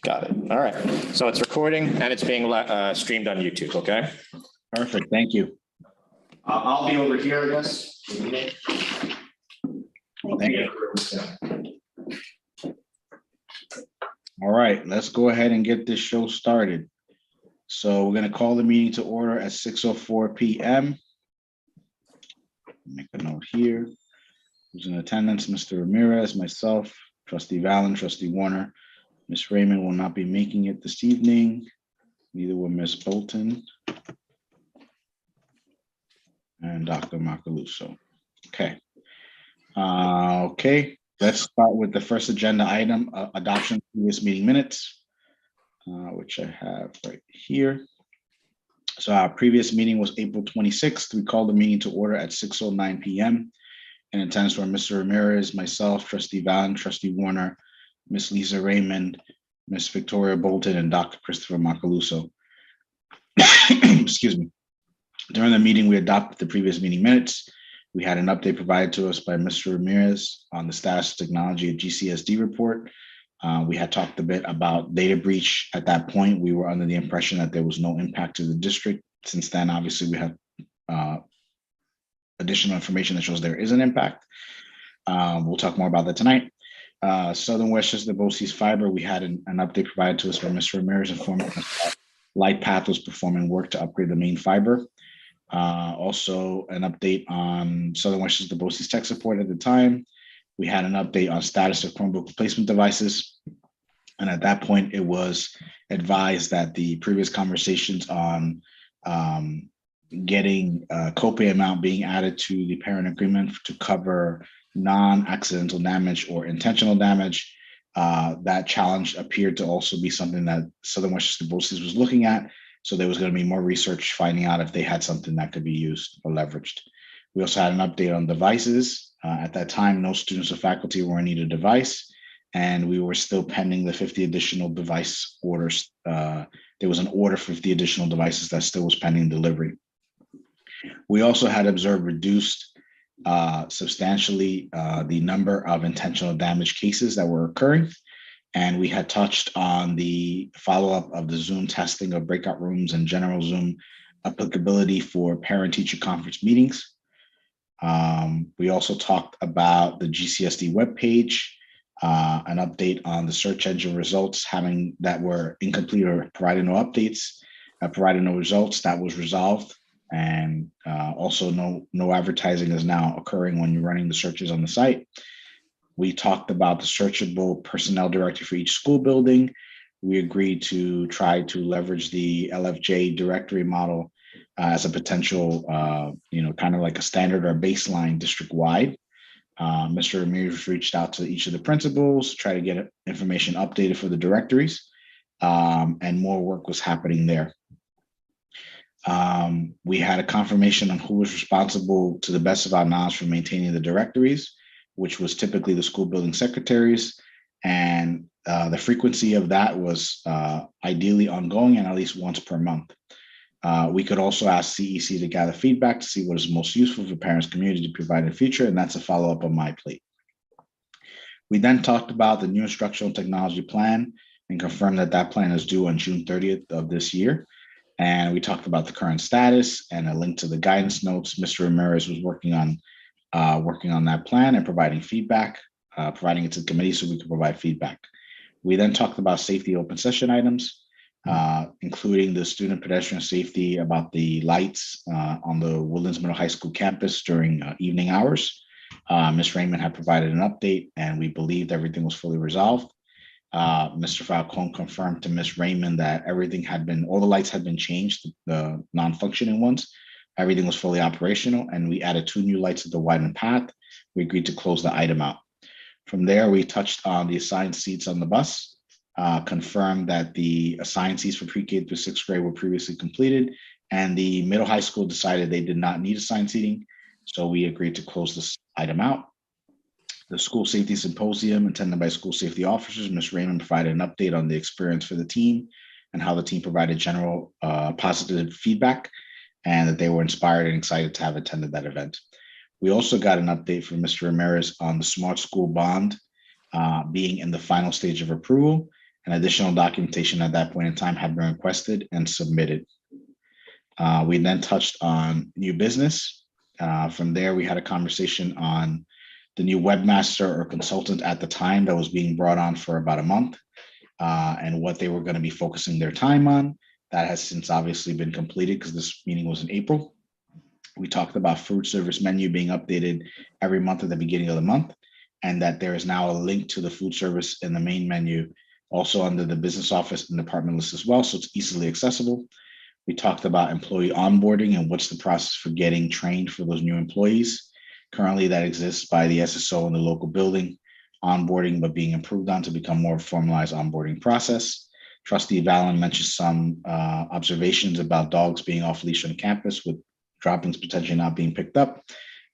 Got it. All right. So it's recording and it's being streamed on YouTube, okay? Perfect, thank you. I'll be over here, I guess. Thank you. All right, let's go ahead and get this show started. So we're going to call the meeting to order at 6:04 p.m. Make a note here. Who's in attendance? Mr. Ramirez, myself, Trustee Valen, Trustee Warner. Ms. Raymond will not be making it this evening. Neither will Ms. Bolton and Dr. Macaluso. Okay. Okay, let's start with the first agenda item, adoption of previous meeting minutes, which I have right here. So our previous meeting was April 26th. We called the meeting to order at 6:09 p.m. In attendance were Mr. Ramirez, myself, Trustee Valen, Trustee Warner, Ms. Lisa Raymond, Ms. Victoria Bolton, and Dr. Christopher Macaluso. Excuse me. During the meeting, we adopted the previous meeting minutes. We had an update provided to us by Mr. Ramirez on the status of technology at GCSD report. We had talked a bit about data breach. At that point, we were under the impression that there was no impact to the district. Since then, obviously, we have additional information that shows there is an impact. We'll talk more about that tonight. Southern Westchester BOCES Fiber, we had an update provided to us by Mr. Ramirez informing us that LightPath was performing work to upgrade the main fiber. Also an update on Southern Westchester BOCES tech support at the time. We had an update on status of Chromebook replacement devices. And at that point, it was advised that the previous conversations on getting a copay amount being added to the parent agreement to cover non-accidental damage or intentional damage, that challenge appeared to also be something that Southern Westchester BOCES was looking at. So there was going to be more research finding out if they had something that could be used or leveraged. We also had an update on devices. At that time, no students or faculty were in need of a device, and we were still pending the 50 additional device orders. There was an order for 50 additional devices that still was pending delivery. We also had observed reduced substantially the number of intentional damage cases that were occurring. And we had touched on the follow-up of the Zoom testing of breakout rooms and general Zoom applicability for parent-teacher conference meetings. We also talked about the GCSD webpage, an update on the search engine results having that were incomplete or provided no updates, provided no results. That was resolved. And also no advertising is now occurring when you're running the searches on the site. We talked about the searchable personnel directory for each school building. We agreed to try to leverage the LFJ directory model as a potential, kind of like a standard or baseline district-wide. Mr. Ramirez reached out to each of the principals, try to get information updated for the directories, and more work was happening there. We had a confirmation on who was responsible, to the best of our knowledge, for maintaining the directories, which was typically the school building secretaries. And the frequency of that was ideally ongoing and at least once per month. We could also ask CEC to gather feedback to see what is most useful for parents' community to provide in the future, and that's a follow-up on my plate. We then talked about the new instructional technology plan and confirmed that that plan is due on June 30th of this year. And we talked about the current status and a link to the guidance notes. Mr. Ramirez was working on that plan and providing feedback, providing it to the committee so we could provide feedback. We then talked about safety open session items, including the student pedestrian safety about the lights on the Woodlands Middle High School campus during evening hours. Ms. Raymond had provided an update and we believed everything was fully resolved. Mr. Falcone confirmed to Ms. Raymond that all the lights had been changed, the non-functioning ones. Everything was fully operational, and we added 2 new lights at the widened path. We agreed to close the item out. From there, we touched on the assigned seats on the bus, confirmed that the assigned seats for pre-K through 6th grade were previously completed, and the middle high school decided they did not need assigned seating, so we agreed to close this item out. The school safety symposium attended by school safety officers. Ms. Raymond provided an update on the experience for the team and how the team provided general positive feedback, and that they were inspired and excited to have attended that event. We also got an update from Mr. Ramirez on the Smart School Bond being in the final stage of approval, and additional documentation at that point in time had been requested and submitted. We then touched on new business. From there, we had a conversation on the new webmaster or consultant at the time that was being brought on for about a month, and what they were going to be focusing their time on. That has since obviously been completed because this meeting was in April. We talked about food service menu being updated every month at the beginning of the month, and that there is now a link to the food service in the main menu, also under the business office and department list as well, so it's easily accessible. We talked about employee onboarding and what's the process for getting trained for those new employees. Currently, that exists by the SSO in the local building, onboarding, but being improved on to become more formalized onboarding process. Trustee Valen mentioned some observations about dogs being off leash on campus with droppings potentially not being picked up,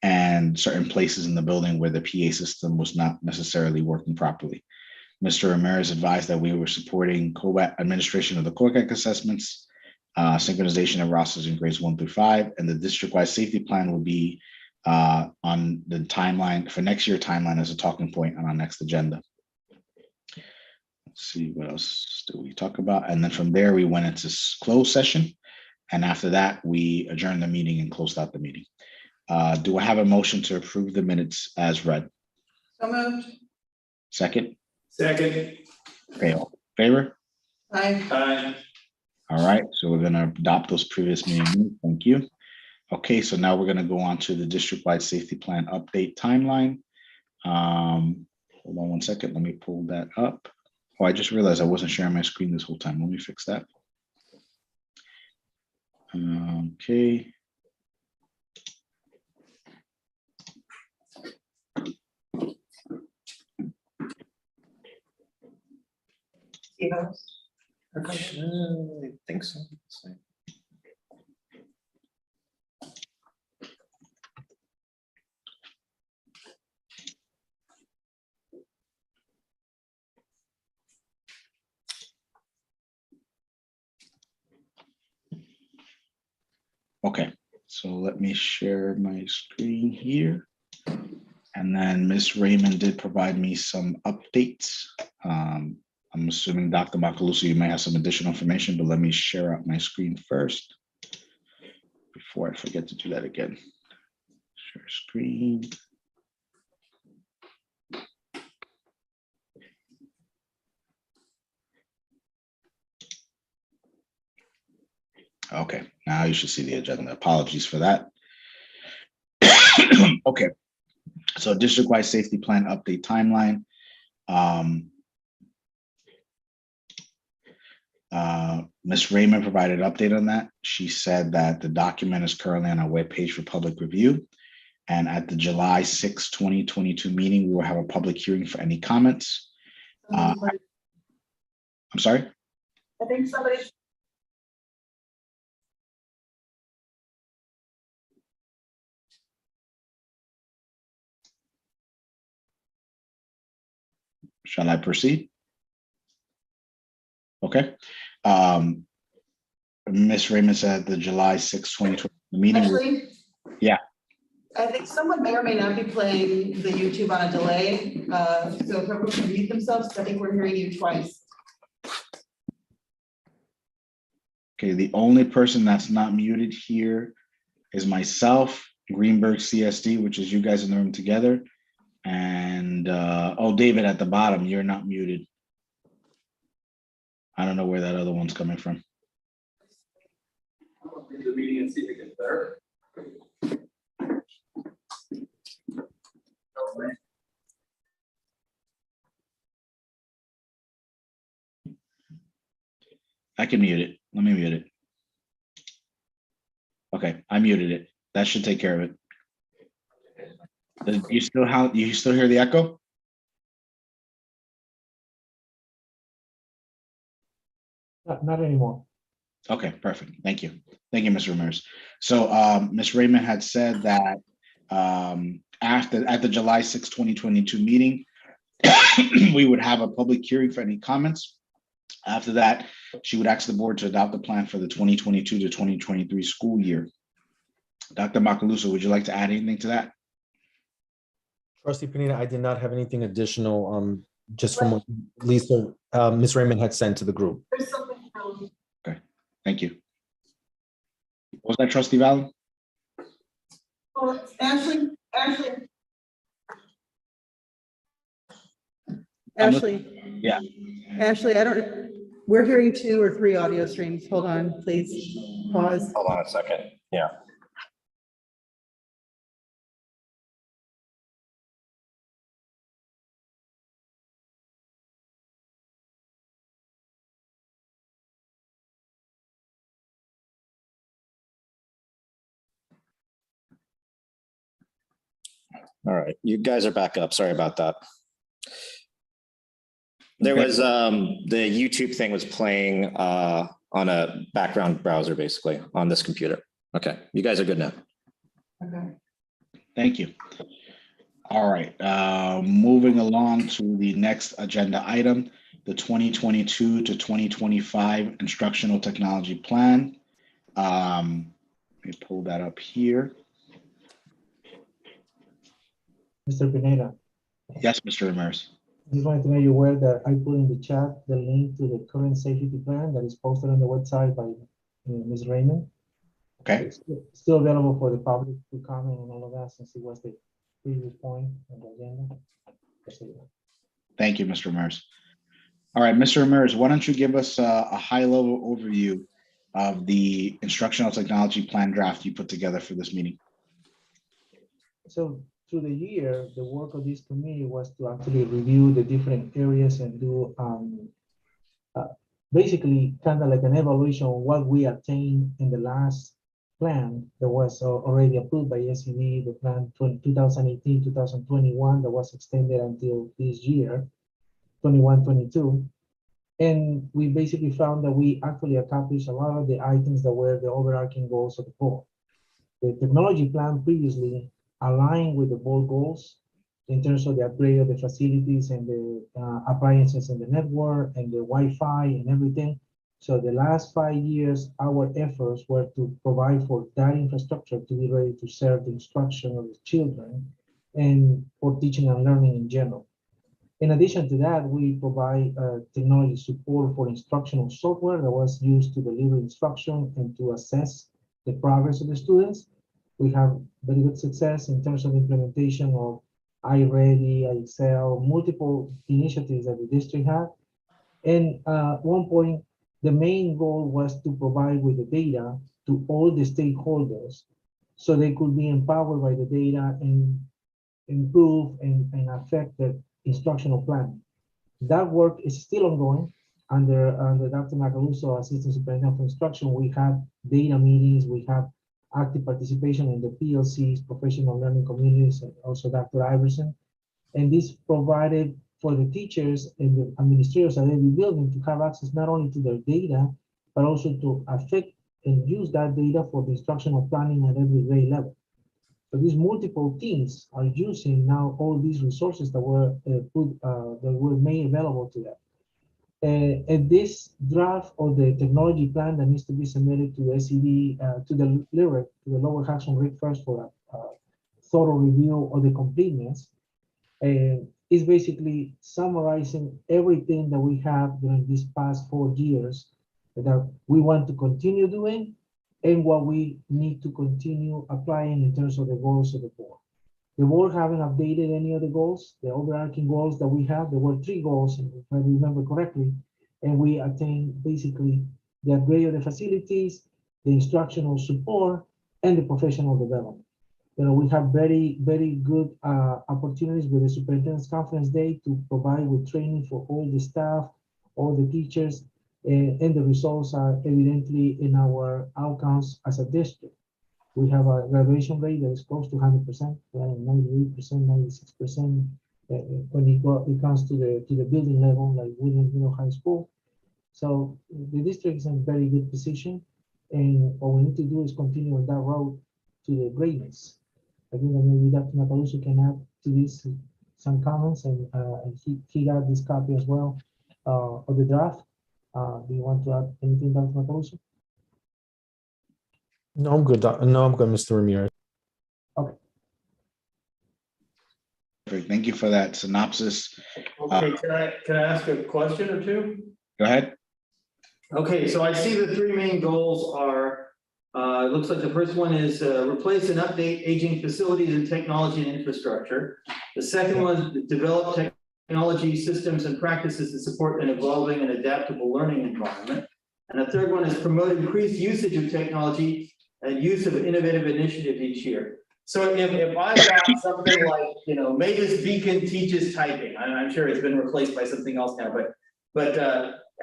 and certain places in the building where the PA system was not necessarily working properly. Mr. Ramirez advised that we were supporting administration of the CORCAC assessments, synchronization of rosters in grades 1 through 5, and the district-wide safety plan will be on the timeline for next year timeline as a talking point on our next agenda. Let's see, what else do we talk about? And then from there, we went into closed session. And after that, we adjourned the meeting and closed out the meeting. Do I have a motion to approve the minutes as read? So moved. Second? Second. Okay, all in favor? Aye. Aye. All right, so we're going to adopt those previous meeting minutes. Thank you. Okay, so now we're going to go on to the district-wide safety plan update timeline. Hold on one second. Let me pull that up. Oh, I just realized I wasn't sharing my screen this whole time. Let me fix that. Okay. I think so. Okay, so let me share my screen here. And then Ms. Raymond did provide me some updates. I'm assuming Dr. Macaluso, you may have some additional information, but let me share out my screen first before I forget to do that again. Share screen. Okay, now you should see the agenda. Apologies for that. Okay, so district-wide safety plan update timeline. Ms. Raymond provided an update on that. She said that the document is currently on our webpage for public review. And at the July 6, 2022 meeting, we will have a public hearing for any comments. I'm sorry? I think somebody. Shall I proceed? Okay. Ms. Raymond said the July 6, 2020 meeting. Actually, Yeah. I think someone may or may not be playing the YouTube on a delay. So if everyone can mute themselves, I think we're hearing you twice. Okay, the only person that's not muted here is myself, Greenburgh CSD, which is you guys in the room together. And oh, David at the bottom, you're not muted. I don't know where that other one's coming from. I'll read the meeting and see if it gets better. I can mute it. Let me mute it. Okay, I muted it. That should take care of it. You still hear the echo? Not anymore. Okay, perfect. Thank you. Thank you, Mr. Ramirez. So Ms. Raymond had said that at the July 6, 2022 meeting, we would have a public hearing for any comments. After that, she would ask the board to adopt the plan for the 2022 to 2023 school year. Dr. Macaluso, would you like to add anything to that? Trustee Panina, I did not have anything additional. just from what Lisa, Ms. Raymond had sent to the group. There's something from. Thank you. What was that, Trustee Valley? Oh, Ashley. Yeah. Ashley, we're hearing 2 or 3 audio streams. Hold on, please. Pause. Hold on a second. Yeah. All right, you guys are back up. Sorry about that. There was the YouTube thing was playing on a background browser, basically on this computer. Okay, you guys are good now. Okay. Thank you. All right, moving along to the next agenda item, the 2022 to 2025 Instructional Technology Plan. Let me pull that up here. Mr. Pineda, Yes, Mr. Ramirez. just wanted to make you aware that I put in the chat the link to the current safety plan that is posted on the website by Ms. Raymond. Okay, It's still available for the public to comment and all of that since it was the previous point on the agenda. thank you, Mr. Ramirez. All right, Mr. Ramirez, why don't you give us a high-level overview of the Instructional Technology Plan draft you put together for this meeting? So through the year, the work of this committee was to actually review the different areas and do basically kind of like an evaluation of what we attained in the last plan that was already approved by SED, the plan 2018-2021 that was extended until this year, 21-22. And we basically found that we actually accomplished a lot of the items that were the overarching goals of the board. The technology plan previously aligned with the board goals in terms of the upgrade of the facilities and the appliances in the network and the Wi-Fi and everything. So the last 5 years, our efforts were to provide for that infrastructure to be ready to serve the instruction of the children and for teaching and learning in general. In addition to that, we provide technology support for instructional software that was used to deliver instruction and to assess the progress of the students. We have very good success in terms of implementation of iReady, Excel, multiple initiatives that the district had. And at one point, the main goal was to provide with the data to all the stakeholders so they could be empowered by the data and improve and affect the instructional plan. That work is still ongoing under Dr. Macaluso, Assistant Superintendent for Instruction. We have data meetings, we have active participation in the PLCs, professional learning communities, and also Dr. Iverson. And this provided for the teachers and the administrators at every building to have access not only to their data, but also to affect and use that data for the instructional planning at every grade level. So these multiple teams are using now all these resources that were made available to them. And this draft of the technology plan that needs to be submitted to the SED, to the LIRIC, to the Lower Jackson RIC first for a thorough review of the completeness, is basically summarizing everything that we have during these past 4 years that we want to continue doing and what we need to continue applying in terms of the goals of the board. The board haven't updated any of the goals, the overarching goals that we have. There were 3 goals, if I remember correctly, and we attained basically the upgrade of the facilities, the instructional support, and the professional development. You know, we have very, very good opportunities with the Superintendent's Conference Day to provide with training for all the staff, all the teachers, and the results are evidently in our outcomes as a district. We have a graduation rate that is close to 100%, 98%, 96% when it comes to the building level, like William Middle High School. So the district is in a very good position, and what we need to do is continue on that road to the greatness. I think that maybe Dr. Macaluso can add to this some comments, and he got this copy as well of the draft. Do you want to add anything, Dr. Macaluso? No, I'm good. No, I'm good, Mr. Ramirez. Okay. Perfect. Thank you for that synopsis. Okay, can I ask a question or two? Go ahead. Okay, so I see the three main goals are, it looks like the first one is replace and update aging facilities and technology and infrastructure. The second one is develop technology systems and practices to support an evolving and adaptable learning environment. And the third one is promote increased usage of technology and use of innovative initiatives each year. So if I've got something like, you know, Mavis Beacon teaches typing, I'm sure it's been replaced by something else now, but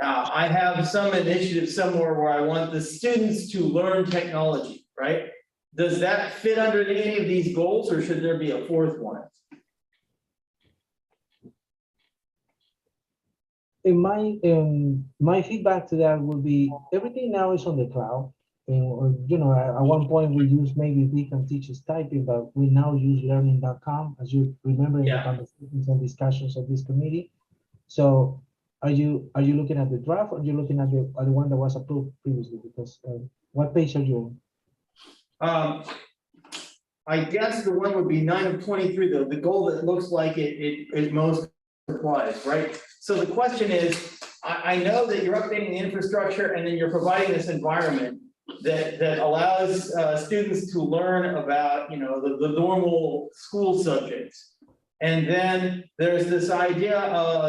I have some initiative somewhere where I want the students to learn technology, right? Does that fit under any of these goals, or should there be a fourth one? My feedback to that would be everything now is on the cloud. And, you know, at one point we used maybe Beacon teaches typing, but we now use learning.com, as you remember in the conversations and discussions of this committee. So are you looking at the draft, or are you looking at the one that was approved previously? Because what page are you I guess the one would be 9 of 23, though, the goal that looks like it most applies, right? So the question is, I know that you're updating the infrastructure and then you're providing this environment that allows students to learn about, you know, the normal school subjects. And then there's this idea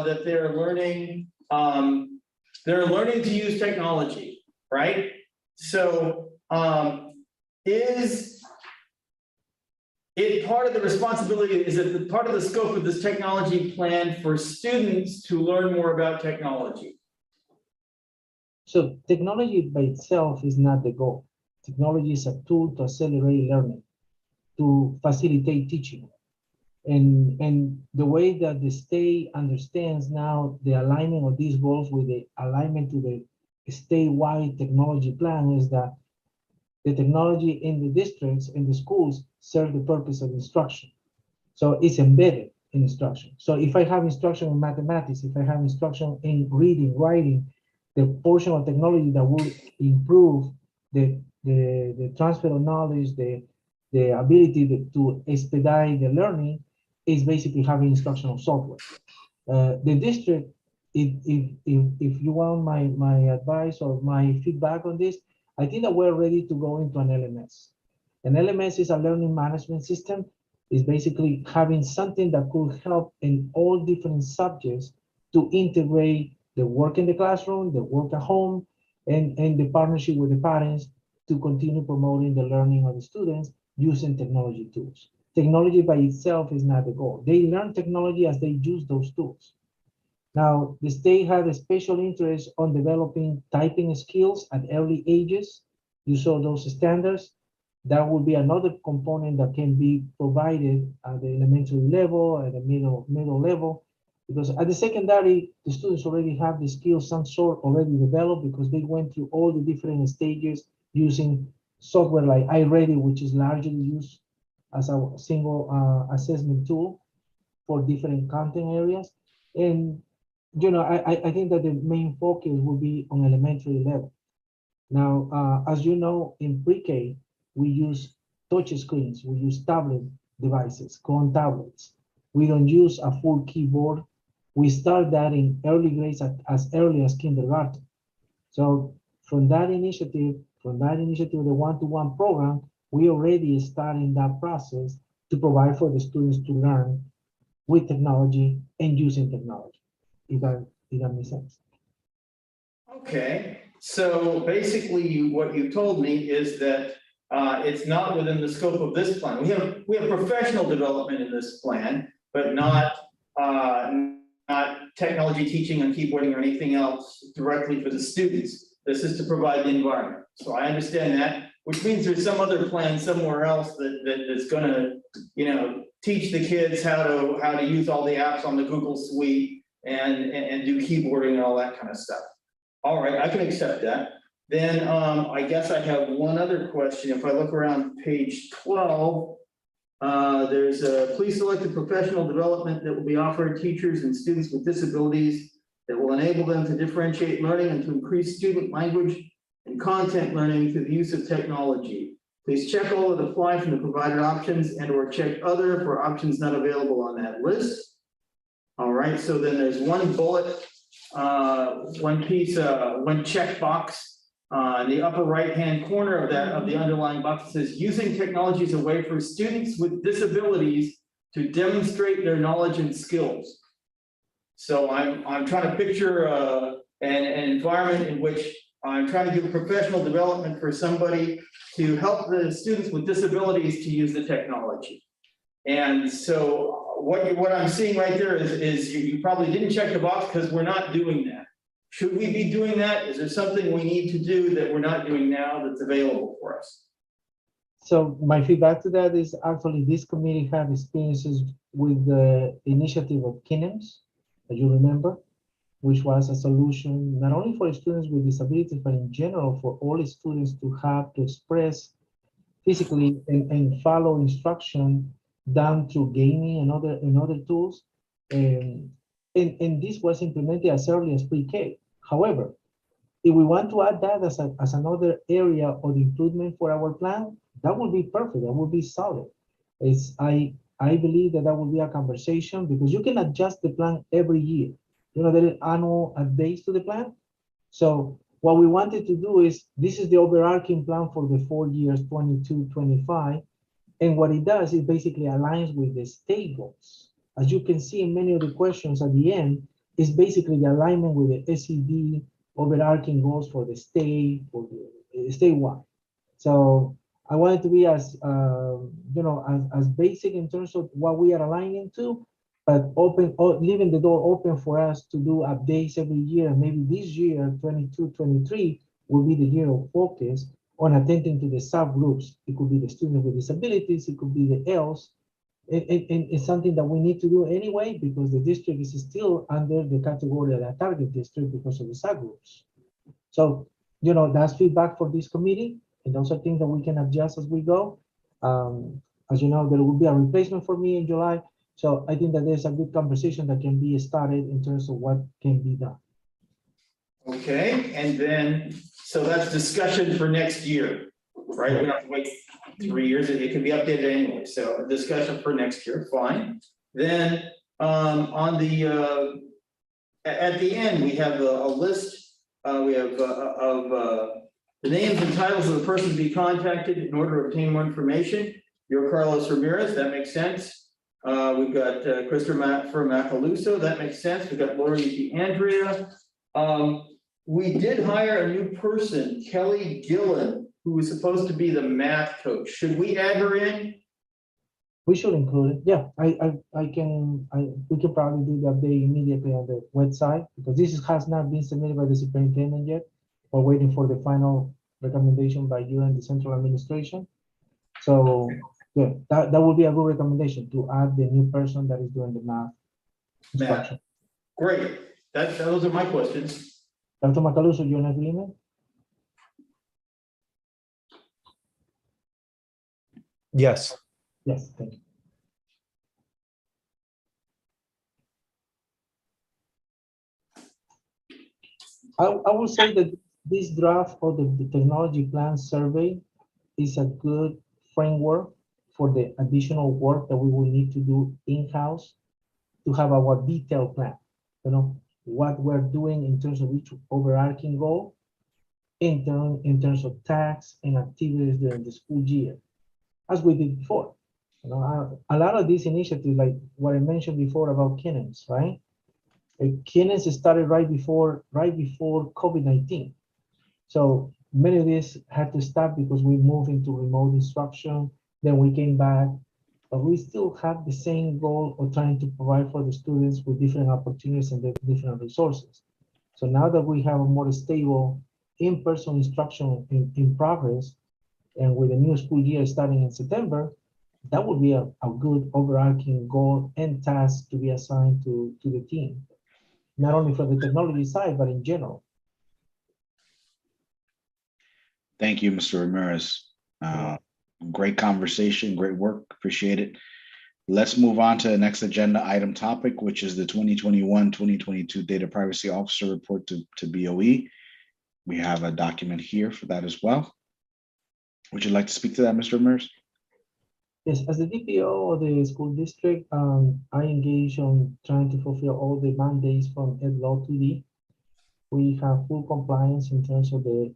that they're learning to use technology, right? So is it part of the responsibility, is it the part of the scope of this technology plan for students to learn more about technology? So technology by itself is not the goal. Technology is a tool to accelerate learning, to facilitate teaching. And the way that the state understands now the alignment of these goals with the alignment to the statewide technology plan is that the technology in the districts, in the schools, serve the purpose of instruction. So it's embedded in instruction. So if I have instruction in mathematics, if I have instruction in reading, writing, the portion of technology that will improve the transfer of knowledge, the ability to expedite the learning is basically having instructional software. The district, if you want my advice or my feedback on this, I think that we're ready to go into an LMS. An LMS is a learning management system. It's basically having something that could help in all different subjects to integrate the work in the classroom, the work at home, and the partnership with the parents to continue promoting the learning of the students using technology tools. Technology by itself is not the goal. They learn technology as they use those tools. Now, the state had a special interest on developing typing skills at early ages. You saw those standards. That would be another component that can be provided at the elementary level, at the middle level, because at the secondary, the students already have the skills, some sort already developed because they went through all the different stages using software like iReady, which is largely used as a single assessment tool for different content areas. And, you know, I think that the main focus will be on elementary level. Now, as you know, in pre-K, we use touch screens, we use tablet devices, Chrome tablets. We don't use a full keyboard. We start that in early grades as early as kindergarten. So from that initiative, the one-to-one program, we already starting that process to provide for the students to learn with technology and using technology. If that makes sense. Okay, so basically what you told me is that it's not within the scope of this plan. We have professional development in this plan, but not technology teaching and keyboarding or anything else directly for the students. This is to provide the environment. So I understand that, which means there's some other plan somewhere else that is going to, you know, teach the kids how to use all the apps on the Google Suite and do keyboarding and all that kind of stuff. All right, I can accept that. Then I guess I have one other question. If I look around page 12, there's a please select the professional development that will be offered teachers and students with disabilities that will enable them to differentiate learning and to increase student language and content learning through the use of technology, Please check all of the fly from the provided options and or check other for options not available on that list. All right, so then there's one bullet, one piece, one checkbox in the upper right-hand corner of that, of the underlying box that says, using technology as a way for students with disabilities to demonstrate their knowledge and skills. So I'm trying to picture an environment in which I'm trying to give professional development for somebody to help the students with disabilities to use the technology. And so what I'm seeing right there is you probably didn't check the box because we're not doing that. Should we be doing that? Is there something we need to do that we're not doing now that's available for us? So my feedback to that is actually this committee had experiences with the initiative of Kinnems, as you remember, which was a solution not only for students with disabilities, but in general for all students to have to express physically and follow instruction down through gaming and other tools. And this was implemented as early as pre-K. However, if we want to add that as another area of improvement for our plan, that would be perfect. That would be solid. I believe that would be a conversation because you can adjust the plan every year. You know, there are annual updates to the plan. So what we wanted to do is, this is the overarching plan for the 4 years, 22, 25. And what it does is basically aligns with the state goals. As you can see in many of the questions at the end, is basically the alignment with the SED overarching goals for the state, for the statewide. So I want it to be as, you know, as basic in terms of what we are aligning to, but open, leaving the door open for us to do updates every year. Maybe this year, 22, 23, will be the year of focus on attending to the subgroups. It could be the students with disabilities, it could be the ELs. And it's something that we need to do anyway, because the district is still under the category of the target district because of the subgroups. So, you know, that's feedback for this committee. And those are things that we can adjust as we go. As you know, there will be a replacement for me in July. So I think that there's a good conversation that can be started in terms of what can be done. Okay, and then, so that's discussion for next year, right? We don't have to wait 3 years, it can be updated anyway. So a discussion for next year, fine. Then on the, at the end, we have a list, we have of the names and titles of the person to be contacted in order to obtain more information. You're Carlos Ramirez, that makes sense. We've got Christopher Macaluso, that makes sense. We've got Lori DeAndrea. We did hire a new person, Kelly Gillen, who was supposed to be the math coach. Should we add her in? We should include it. Yeah, we can probably do the update immediately on the website because this has not been submitted by the superintendent yet. We're waiting for the final recommendation by you and the central administration. So yeah, that would be a good recommendation to add the new person that is doing the math instruction. Great. Those are my questions. Dr. Macaluso, you're in agreement? Yes. Yes, thank you. I will say that this draft of the technology plan survey is a good framework for the additional work that we will need to do in-house to have our detailed plan. You know, what we're doing in terms of each overarching goal, in terms of tasks and activities during the school year, as we did before. You know, a lot of these initiatives, like what I mentioned before about Kinnems, right? Kinnems started right before COVID-19. So many of these had to stop because we moved into remote instruction, then we came back, but we still have the same goal of trying to provide for the students with different opportunities and different resources. So now that we have a more stable in-person instruction in progress, and with the new school year starting in September, that would be a good overarching goal and task to be assigned to the team, not only for the technology side, but in general. Thank you, Mr. Ramirez. Great conversation, great work, appreciate it. Let's move on to the next agenda item topic, which is the 2021-2022 Data Privacy Officer Report to BOE. We have a document here for that as well. Would you like to speak to that, Mr. Ramirez? Yes, as the DPO of the school district, I engage on trying to fulfill all the mandates from Ed Law 2D. We have full compliance in terms of the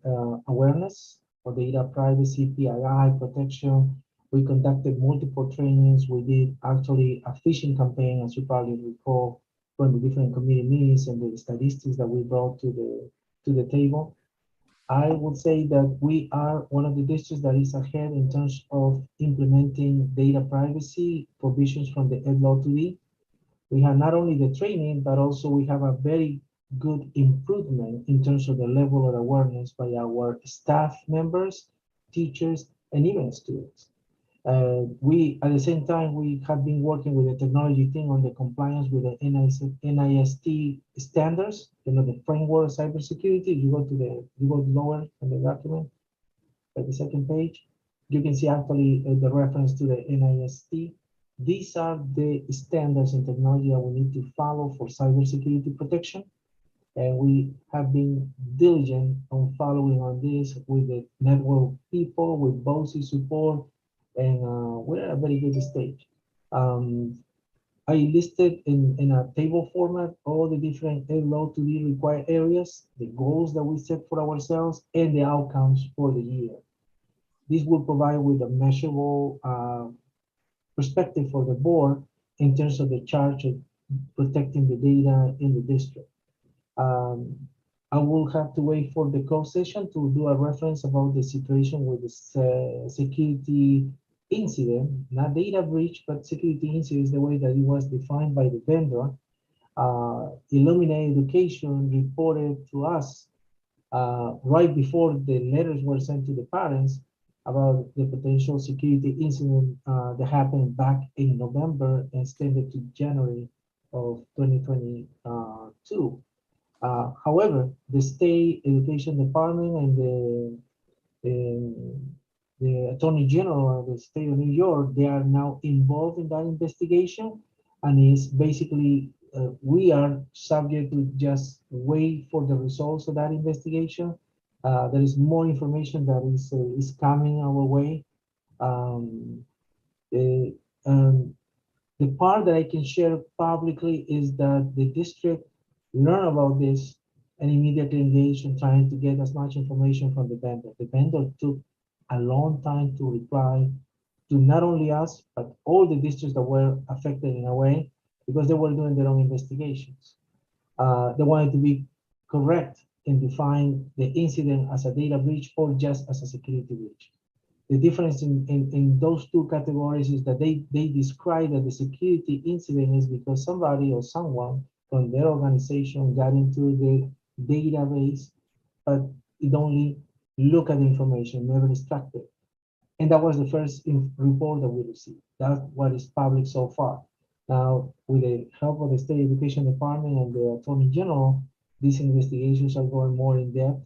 awareness of data privacy, PII protection. We conducted multiple trainings. We did actually a phishing campaign, as you probably recall, from the different committee meetings and the statistics that we brought to the table. I would say that we are one of the districts that is ahead in terms of implementing data privacy provisions from the Ed Law 2D. We have not only the training, but also we have a very good improvement in terms of the level of awareness by our staff members, teachers, and even students. We, at the same time, we have been working with the technology team on the compliance with the NIST standards, the framework of cybersecurity. You go lower in the document, at the second page, you can see actually the reference to the NIST. These are the standards and technology that we need to follow for cybersecurity protection. And we have been diligent on following on this with the network people, with BOSI support, and we're at a very good stage. I listed in a table format all the different Law 2D required areas, the goals that we set for ourselves, and the outcomes for the year. This will provide with a measurable perspective for the board in terms of the charge of protecting the data in the district. I will have to wait for the closed session to do a reference about the situation with the security incident, not data breach, but security incident is the way that it was defined by the vendor. Illuminate Education reported to us right before the letters were sent to the parents about the potential security incident that happened back in November and extended to January of 2022. However, the state education department and the Attorney General of the state of New York, they are now involved in that investigation, and is basically we are subject to just wait for the results of that investigation. There is more information that is coming our way. The part that I can share publicly is that the district learned about this and immediately engaged in trying to get as much information from the vendor. The vendor took a long time to reply to not only us, but all the districts that were affected in a way, because they were doing their own investigations. They wanted to be correct and define the incident as a data breach or just as a security breach. The difference in those two categories is that they describe that the security incident is because somebody or someone from their organization got into the database, but it only looked at the information, never extracted. And that was the first report that we received. That's what is public so far. Now, with the help of the State Education Department and the Attorney General, these investigations are going more in depth.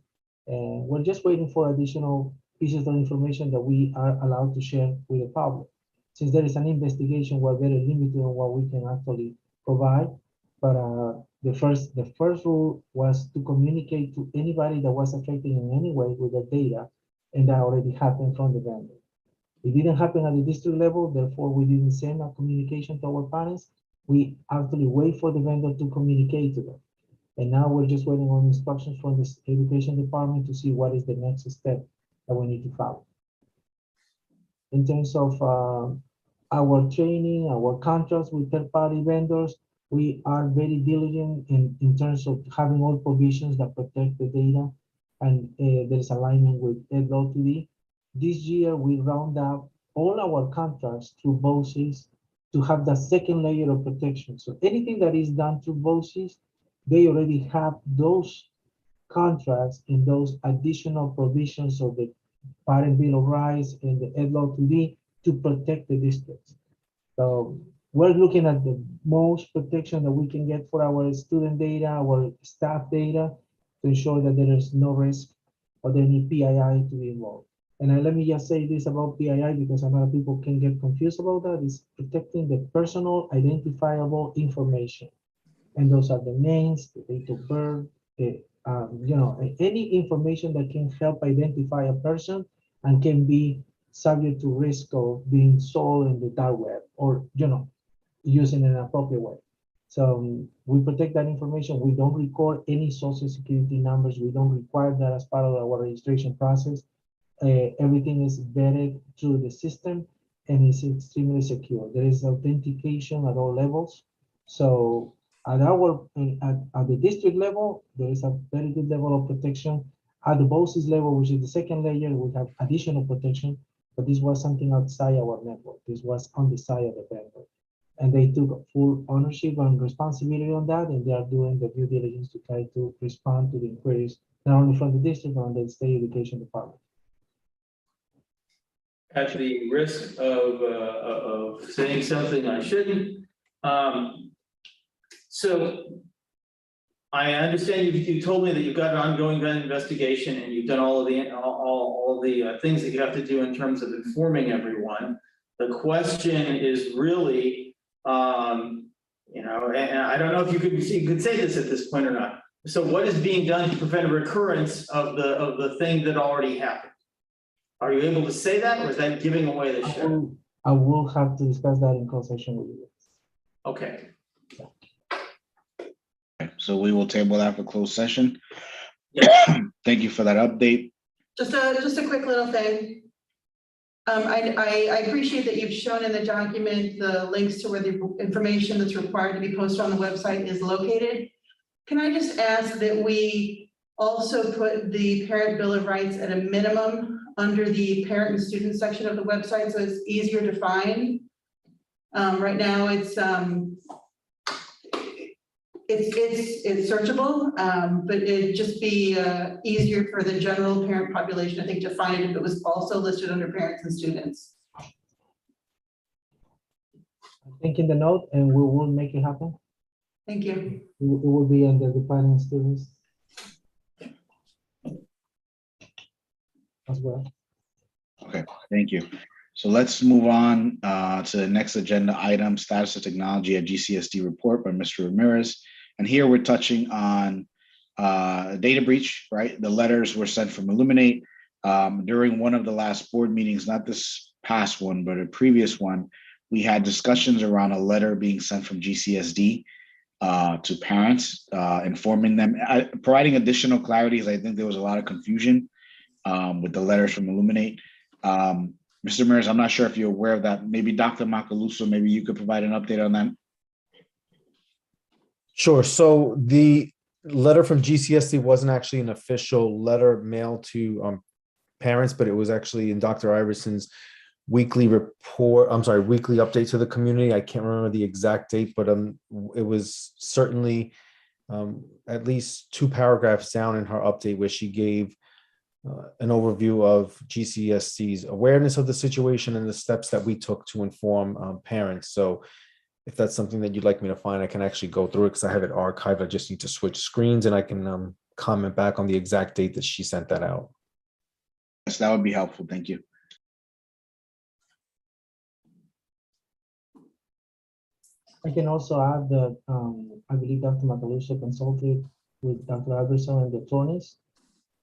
And we're just waiting for additional pieces of information that we are allowed to share with the public. Since there is an investigation, we're very limited on what we can actually provide. But the first rule was to communicate to anybody that was affected in any way with the data, and that already happened from the vendor. It didn't happen at the district level, therefore we didn't send a communication to our parents. We actually wait for the vendor to communicate to them. And now we're just waiting on instructions from the education department to see what is the next step that we need to follow. In terms of our training, our contracts with third-party vendors, we are very diligent in terms of having all provisions that protect the data, and there's alignment with Ed Law 2D. This year, we round up all our contracts through BOSIs to have the second layer of protection. So anything that is done through BOSIs, they already have those contracts and those additional provisions of the Parent Bill of Rights and the Ed Law 2D to protect the districts. So we're looking at the most protection that we can get for our student data, our staff data, to ensure that there is no risk of any PII to be involved. And let me just say this about PII, because a lot of people can get confused about that, is protecting the personal identifiable information. And those are the names, the date of birth, any information that can help identify a person and can be subject to risk of being sold in the dark web or, used in an appropriate way. So we protect that information. We don't record any social security numbers. We don't require that as part of our registration process. Everything is vetted through the system and is extremely secure. There is authentication at all levels. So at the district level, there is a very good level of protection. At the BOSIS level, which is the second layer, we have additional protection, but this was something outside our network. This was on the side of the vendor. And they took full ownership and responsibility on that, and they are doing the due diligence to try to respond to the inquiries, not only from the district, but from the state education department. At the risk of saying something I shouldn't, so I understand you told me that you've got an ongoing investigation and you've done all the things that you have to do in terms of informing everyone. The question is really, and I don't know if you could say this at this point or not. So what is being done to prevent a recurrence of the thing that already happened? Are you able to say that, or is that giving away the show? I will have to discuss that in closed session with you. Okay. So we will table that for closed session. Yeah. Thank you for that update. Just a quick little thing. I appreciate that you've shown in the document the links to where the information that's required to be posted on the website is located. Can I just ask that we also put the Parent Bill of Rights at a minimum under the parent and student section of the website so it's easier to find? Right now it's searchable, but it'd just be easier for the general parent population, I think, to find it if it was also listed under parents and students. I'm thinking the note, and we will make it happen. Thank you. It will be under the planning students as well. Okay, thank you. So let's move on to the next agenda item, status of technology at GCSD report by Mr. Ramirez. And here we're touching on data breach, right? The letters were sent from Illuminate during one of the last board meetings, not this past one, but a previous one. We had discussions around a letter being sent from GCSD to parents, informing them, providing additional clarities. I think there was a lot of confusion with the letters from Illuminate. Mr. Ramirez, I'm not sure if you're aware of that. Maybe Dr. Macaluso, maybe you could provide an update on that. Sure. So the letter from GCSD wasn't actually an official letter mailed to parents, but it was actually in Dr. Iverson's weekly report. I'm sorry, weekly update to the community. I can't remember the exact date, but it was certainly at least 2 paragraphs down in her update where she gave an overview of GCSD's awareness of the situation and the steps that we took to inform parents. So if that's something that you'd like me to find, I can actually go through it because I have it archived. I just need to switch screens and I can comment back on the exact date that she sent that out. Yes, that would be helpful. Thank you. I can also add that I believe Dr. Macaluso consulted with Dr. Iverson and the attorneys.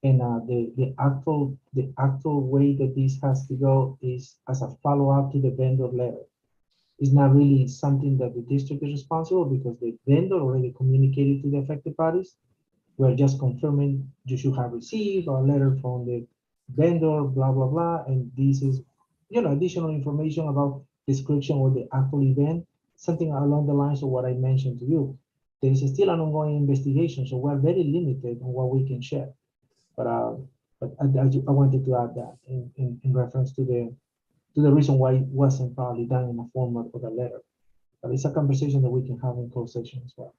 And the actual way that this has to go is as a follow-up to the vendor letter. It's not really something that the district is responsible because the vendor already communicated to the affected parties. We're just confirming you should have received a letter from the vendor, blah, blah, blah. And this is, additional information about description of the actual event, something along the lines of what I mentioned to you. There is still an ongoing investigation, so we're very limited on what we can share. But I wanted to add that in reference to the reason why it wasn't probably done in the format of a letter. But it's a conversation that we can have in closed session as well.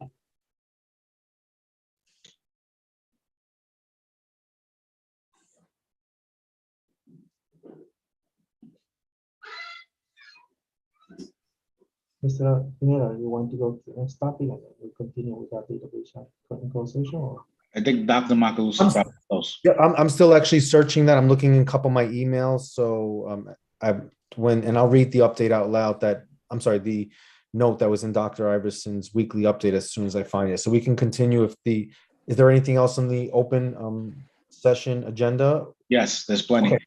Mr. Pineda, you want to go to the next topic and then we'll continue with that database in closed session? Or? I think Dr. Macaluso got close. Yeah, I'm still actually searching that. I'm looking in a couple of my emails. So I'll read the update out loud the note that was in Dr. Iverson's weekly update as soon as I find it. So we can continue is there anything else on the open session agenda? Yes, there's plenty. Okay.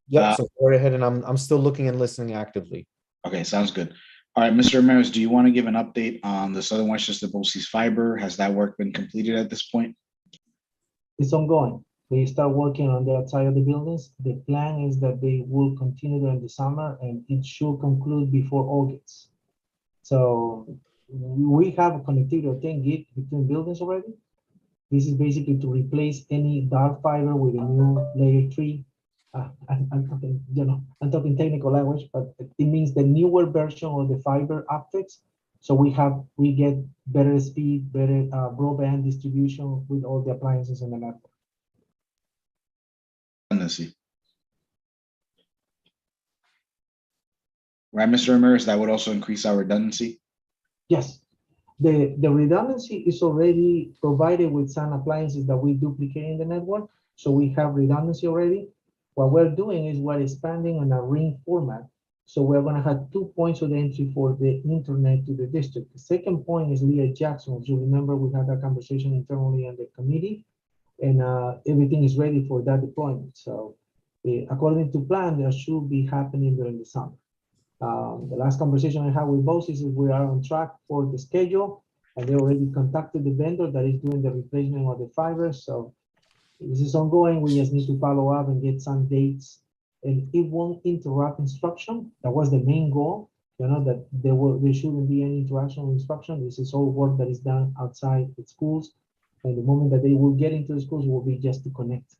Yeah, so go right ahead, and I'm still looking and listening actively. Okay, sounds good. All right, Mr. Ramirez, do you want to give an update on the Southern Westchester BOCES fiber? Has that work been completed at this point? It's ongoing. They start working on the outside of the buildings. The plan is that they will continue during the summer and it should conclude before August. So we have a connectivity of 10 gig between buildings already. This is basically to replace any dark fiber with a new layer 3. I'm talking, I'm talking technical language, but it means the newer version of the fiber optics. So we get better speed, better broadband distribution with all the appliances in the network. Redundancy. Right, Mr. Ramirez, that would also increase our redundancy? Yes, the redundancy is already provided with some appliances that we duplicate in the network. So we have redundancy already. What we're doing is we're expanding on a ring format. So we're going to have 2 points of entry for the internet to the district. The second point is Leah Jackson. As you remember, we had a conversation internally on the committee, and everything is ready for that deployment. So according to plan, that should be happening during the summer. The last conversation I had with BOCES is we are on track for the schedule, and they already contacted the vendor that is doing the replacement of the fiber. So this is ongoing. We just need to follow up and get some dates, and it won't interrupt instruction. That was the main goal, that there shouldn't be any interaction with instruction. This is all work that is done outside the schools, and the moment that they will get into the schools will be just to connect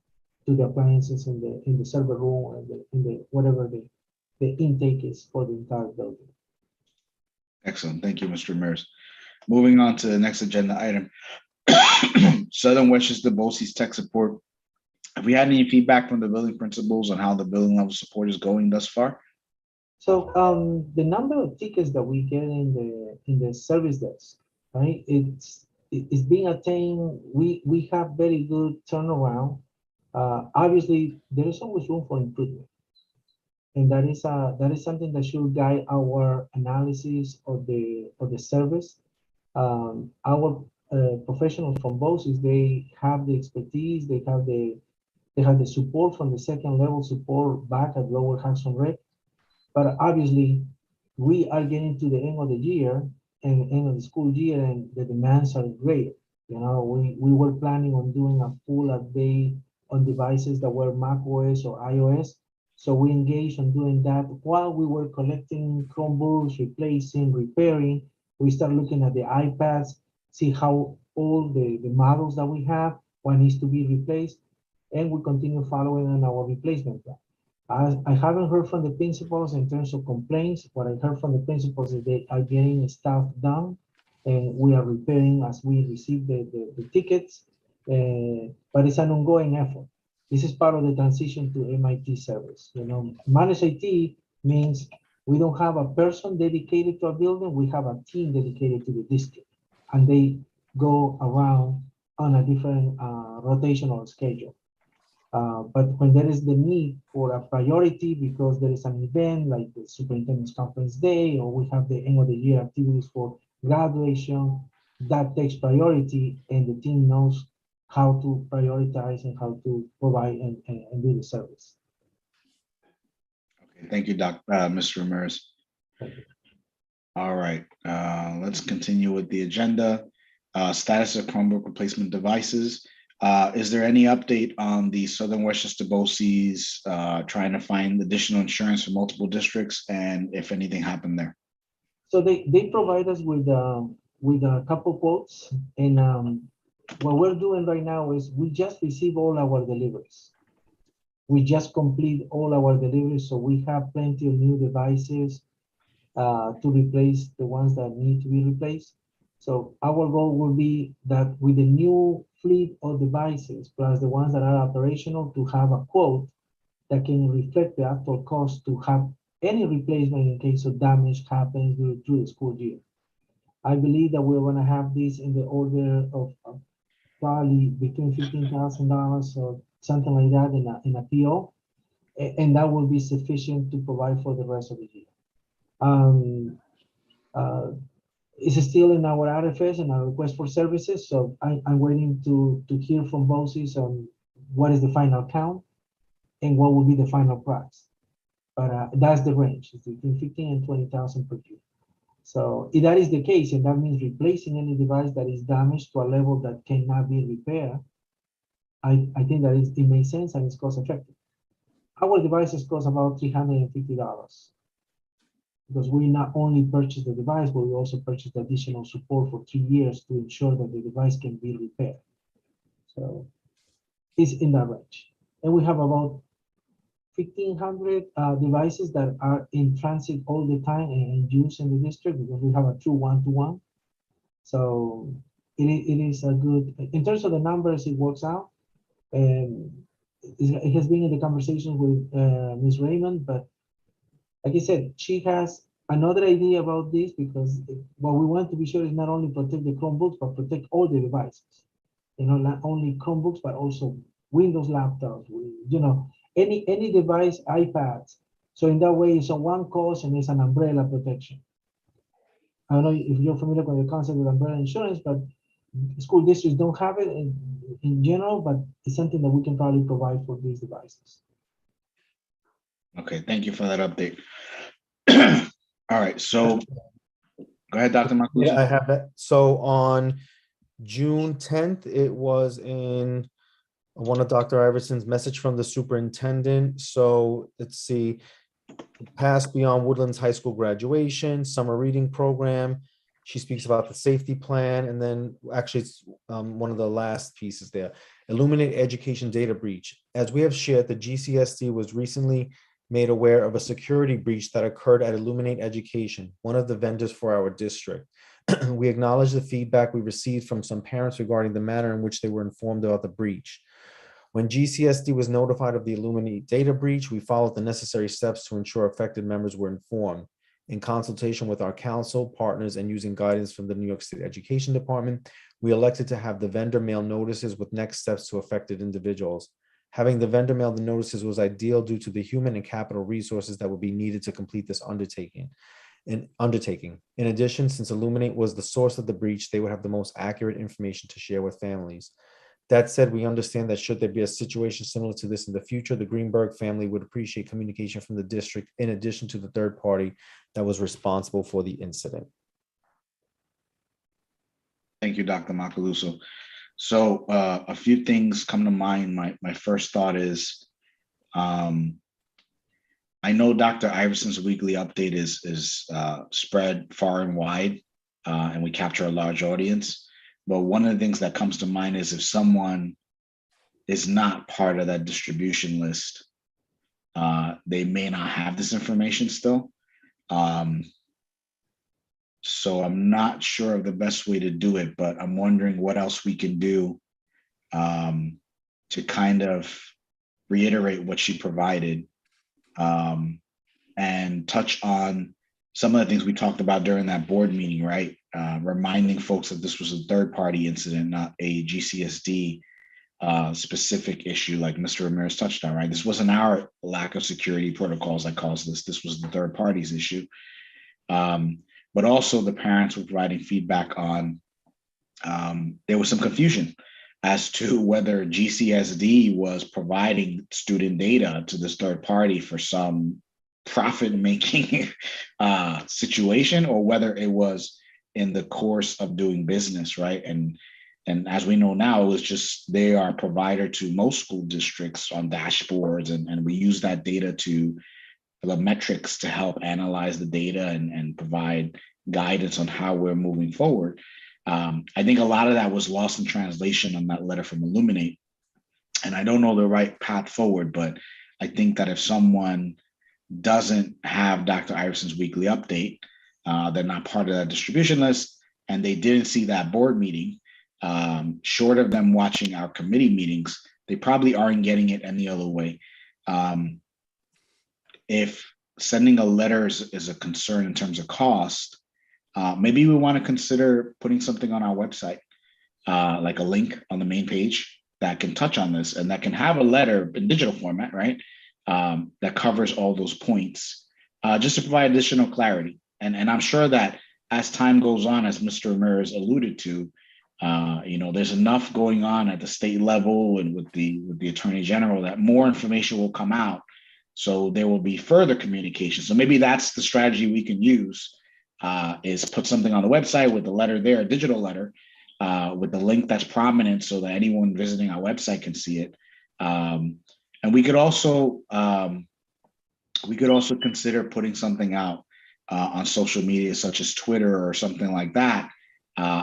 to the appliances in the server room or in the whatever the intake is for the entire building. Excellent. Thank you, Mr. Ramirez. Moving on to the next agenda item. Southern Westchester BOCES tech support. Have we had any feedback from the building principals on how the building level support is going thus far? So the number of tickets that we get in the service desk, right? It's being attained. We have very good turnaround. Obviously, there is always room for improvement, and that is something that should guide our analysis of the service. Our professionals from BOCES, they have the expertise, they have the support from the second level support back at Lower Hudson Rec. But obviously, we are getting to the end of the year and end of the school year, and the demands are great. We were planning on doing a full update on devices that were Mac OS or iOS. So we engaged on doing that while we were collecting Chromebooks, replacing, repairing. We start looking at the iPads, see how all the models that we have, what needs to be replaced, and we continue following on our replacement plan. I haven't heard from the principals in terms of complaints. What I heard from the principals is they are getting stuff done, and we are repairing as we receive the tickets, but it's an ongoing effort. This is part of the transition to MIT service. Managed IT means we don't have a person dedicated to a building, we have a team dedicated to the district, and they go around on a different rotational schedule. But when there is the need for a priority because there is an event like the Superintendent's Conference Day, or we have the end of the year activities for graduation, that takes priority, and the team knows how to prioritize and how to provide and do the service. Okay, thank you, Mr. Ramirez. All right, let's continue with the agenda. Status of Chromebook replacement devices. Is there any update on the Southern Westchester BOCES trying to find additional insurance for multiple districts, and if anything happened there? So they provide us with a couple quotes, and what we're doing right now is we just receive all our deliveries. We just complete all our deliveries, so we have plenty of new devices to replace the ones that need to be replaced. So our goal will be that with the new fleet of devices, plus the ones that are operational, to have a quote that can reflect the actual cost to have any replacement in case of damage happens through the school year. I believe that we're going to have this in the order of probably between $15,000 or something like that in a PO, and that will be sufficient to provide for the rest of the year. It's still in our RFS and our request for services, so I'm waiting to hear from BOCES on what is the final count. and what will be the final price. But that's the range, it's between 15 and 20,000 per year. So if that is the case, and that means replacing any device that is damaged to a level that cannot be repaired, I think that it makes sense and it's cost effective. Our devices cost about $350 because we not only purchase the device, but we also purchase additional support for 3 years to ensure that the device can be repaired. So it's in that range. And we have about 1,500 devices that are in transit all the time and used in the district because we have a true one-to-one. So it is a good, in terms of the numbers, it works out. And it has been in the conversation with Ms. Raymond, but like I said, she has another idea about this because what we want to be sure is not only protect the Chromebooks, but protect all the devices. You know, not only Chromebooks, but also Windows laptops, you know, any device, iPads. So in that way, it's a one cost and it's an umbrella protection. I don't know if you're familiar with the concept of umbrella insurance, but school districts don't have it in general, but it's something that we can probably provide for these devices. Okay, thank you for that update. All right, so go ahead, Dr. Macaluso. Yeah, I have that. So on June 10th, it was in one of Dr. Iverson's message from the superintendent. So let's see, Pass Beyond Woodlands High School graduation, summer reading program. She speaks about the safety plan. And then actually it's one of the last pieces there, Illuminate Education Data Breach. As we have shared, the GCSD was recently made aware of a security breach that occurred at Illuminate Education, one of the vendors for our district. We acknowledge the feedback we received from some parents regarding the manner in which they were informed about the breach. When GCSD was notified of the Illuminate data breach, we followed the necessary steps to ensure affected members were informed. In consultation with our council partners and using guidance from the New York State Education Department, we elected to have the vendor mail notices with next steps to affected individuals. Having the vendor mail the notices was ideal due to the human and capital resources that would be needed to complete this undertaking. In addition, since Illuminate was the source of the breach, they would have the most accurate information to share with families. That said, we understand that should there be a situation similar to this in the future, the Greenburgh family would appreciate communication from the district in addition to the third party that was responsible for the incident. Thank you, Dr. Macaluso. So a few things come to mind. My first thought is, I know Dr. Iverson's weekly update is spread far and wide, and we capture a large audience. But one of the things that comes to mind is if someone is not part of that distribution list, they may not have this information still. So I'm not sure of the best way to do it, but I'm wondering what else we can do to kind of reiterate what she provided and touch on some of the things we talked about during that board meeting, right? Reminding folks that this was a third-party incident, not a GCSD specific issue like Mr. Ramirez touched on, right? This wasn't our lack of security protocols that caused this. This was the third party's issue. But also the parents were providing feedback on, there was some confusion as to whether GCSD was providing student data to this third party for some profit-making situation, or whether it was in the course of doing business, right? And as we know now, it was just they are a provider to most school districts on dashboards, and we use that data to the metrics to help analyze the data and provide guidance on how we're moving forward. I think a lot of that was lost in translation on that letter from Illuminate. And I don't know the right path forward, but I think that if someone doesn't have Dr. Iverson's weekly update, they're not part of that distribution list, and they didn't see that board meeting, short of them watching our committee meetings, they probably aren't getting it any other way. If sending a letter is a concern in terms of cost, maybe we want to consider putting something on our website, like a link on the main page that can touch on this and that can have a letter in digital format, right? That covers all those points, just to provide additional clarity. And I'm sure that as time goes on, as Mr. Ramirez alluded to, There's enough going on at the state level and with the Attorney General that more information will come out. So there will be further communication. So maybe that's the strategy we can use, is put something on the website with the letter there, a digital letter, with the link that's prominent so that anyone visiting our website can see it. And we could also consider putting something out on social media, such as Twitter or something like that,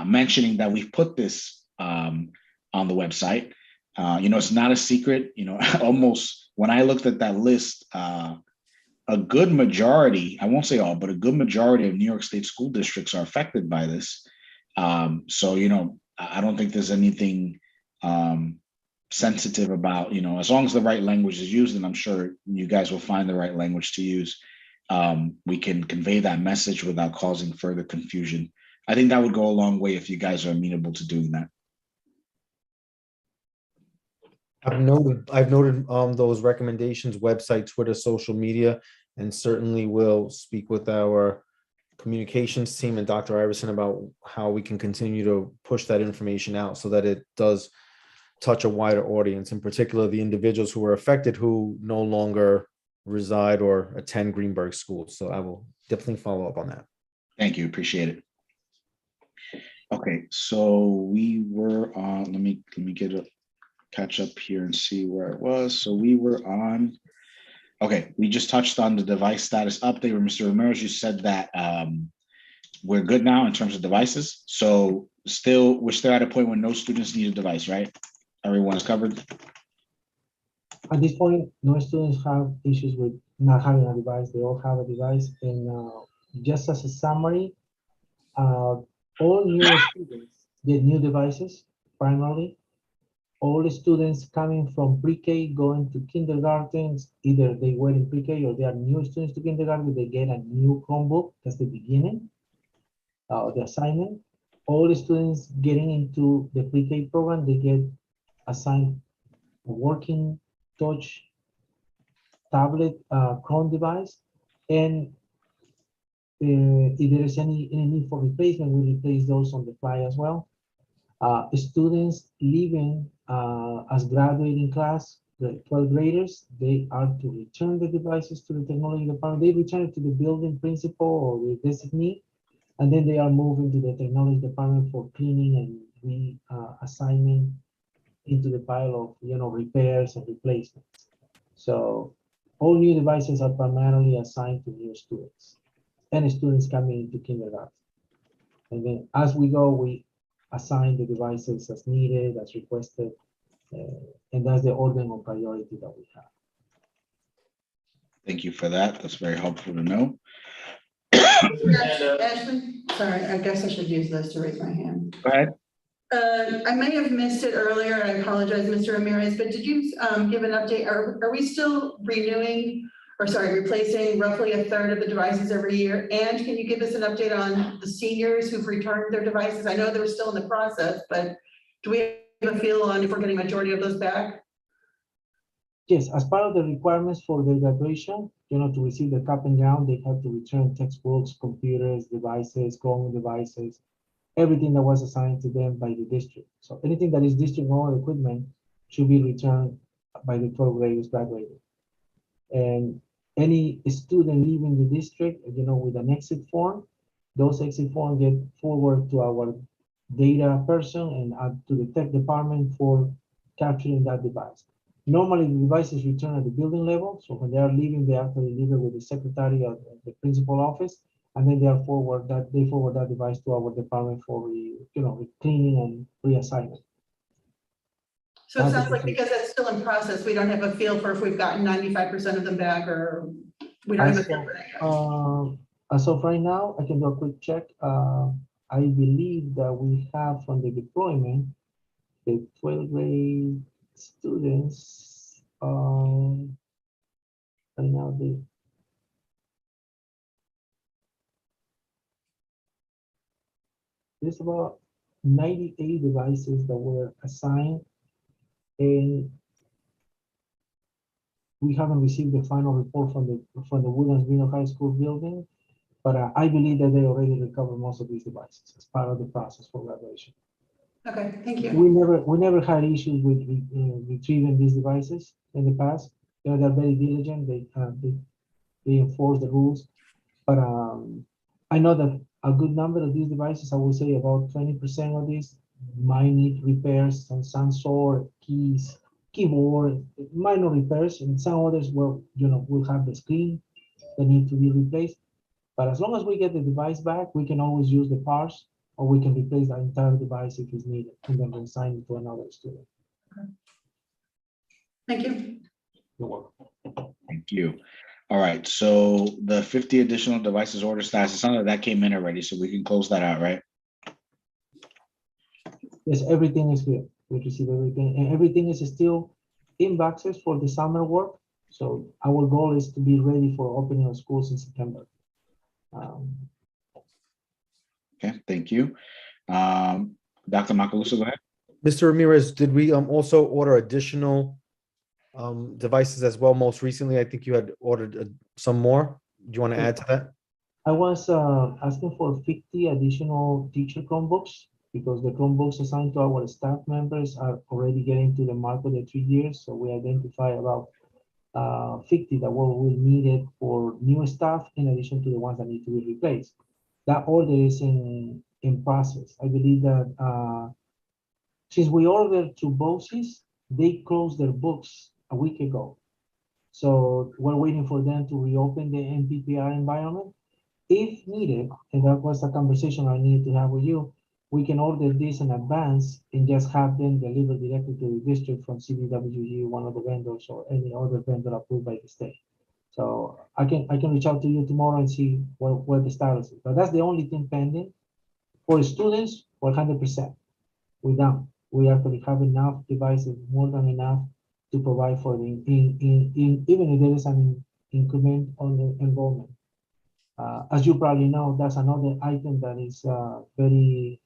mentioning that we've put this on the website. It's not a secret. Almost when I looked at that list, a good majority, I won't say all, but a good majority of New York State school districts are affected by this. So I don't think there's anything sensitive about, as long as the right language is used, and I'm sure you guys will find the right language to use, we can convey that message without causing further confusion. I think that would go a long way if you guys are amenable to doing that. I've noted those recommendations, website, Twitter, social media, and certainly will speak with our communications team and Dr. Iverson about how we can continue to push that information out so that it does touch a wider audience, in particular the individuals who are affected who no longer reside or attend Greenburgh schools. So I will definitely follow up on that. Thank you, appreciate it. Okay, so we were on, let me get a catch up here and see where it was. So we were on, okay, we just touched on the device status update where Mr. Ramirez, you said that we're good now in terms of devices. So we're still at a point where no students need a device, right? Everyone is covered? At this point, no students have issues with not having a device. They all have a device. And just as a summary, all new students get new devices, primarily. All the students coming from pre-K going to kindergarten, either they were in pre-K or they are new students to kindergarten, they get a new Chromebook. That's the beginning, the assignment. All the students getting into the pre-K program, they get assigned a working touch tablet Chrome device. And if there is any need for replacement, we replace those on the fly as well. Students leaving as graduating class, the 12th graders, they are to return the devices to the technology department. They return it to the building principal or the designee, and then they are moving to the technology department for cleaning and reassignment into the pile of repairs and replacements. So all new devices are primarily assigned to new students and students coming into kindergarten. And then as we go, we assign the devices as needed, as requested, and that's the order of priority that we have. Thank you for that. That's very helpful to know. Ashley, sorry, I guess I should use this to raise my hand. Go ahead. I may have missed it earlier, and I apologize, Mr. Ramirez, but did you give an update? Are we still replacing roughly a third of the devices every year? And can you give us an update on the seniors who've returned their devices? I know they're still in the process, but do we have a feel on if we're getting a majority of those back? Yes, as part of the requirements for the graduation, to receive the cap and gown, they have to return textbooks, computers, devices, Chrome devices, everything that was assigned to them by the district. So anything that is district-owned equipment should be returned by the 12th graders graduating. And any student leaving the district, with an exit form, those exit forms get forwarded to our data person and to the tech department for capturing that device. Normally, the device is returned at the building level. So when they are leaving, they actually leave it with the secretary of the principal office, and then they forward that device to our department for cleaning and reassignment. So it sounds like because that's still in process, we don't have a feel for if we've gotten 95% of them back, or we don't have a feel for that. As of right now, I can do a quick check. I believe that we have from the deployment, the 12th grade students, right now there's about 98 devices that were assigned, and we haven't received the final report from the Woodlands Middle High School building, but I believe that they already recovered most of these devices as part of the process for graduation. Okay, thank you. We never had issues with retrieving these devices in the past. You know, they're very diligent. They enforce the rules. But I know that a good number of these devices, I would say about 20% of these might need repairs, and some sort, keys, keyboard, minor repairs, and some others will, you know, will have the screen that need to be replaced. But as long as we get the device back, we can always use the parts, or we can replace the entire device if it's needed, and then reassign it to another student. Thank you. You're welcome. Thank you. All right, so the 50 additional devices order status, it sounds like that came in already, so we can close that out, right? Yes, everything is here. We receive everything, and everything is still in boxes for the summer work. So our goal is to be ready for opening of schools in September. Okay, thank you. Dr. Macaluso, go ahead. Mr. Ramirez, did we also order additional devices as well? Most recently, I think you had ordered some more. Do you want to add to that? I was asking for 50 additional teacher Chromebooks, because the Chromebooks assigned to our staff members are already getting to the mark of the 3 years. So we identify about 50 that will need it for new staff, in addition to the ones that need to be replaced. That order is in process. I believe that since we ordered through BOCES, they closed their books a week ago. So we're waiting for them to reopen the MPPR environment. If needed, and that was a conversation I needed to have with you, we can order this in advance and just have them delivered directly to the district from CDWG, one of the vendors, or any other vendor approved by the state. So I can reach out to you tomorrow and see what the status is. But that's the only thing pending. For students, 100%. We're done. We actually have enough devices, more than enough, to provide for the even if there is an increment on the enrollment. As you probably know, that's another item that is very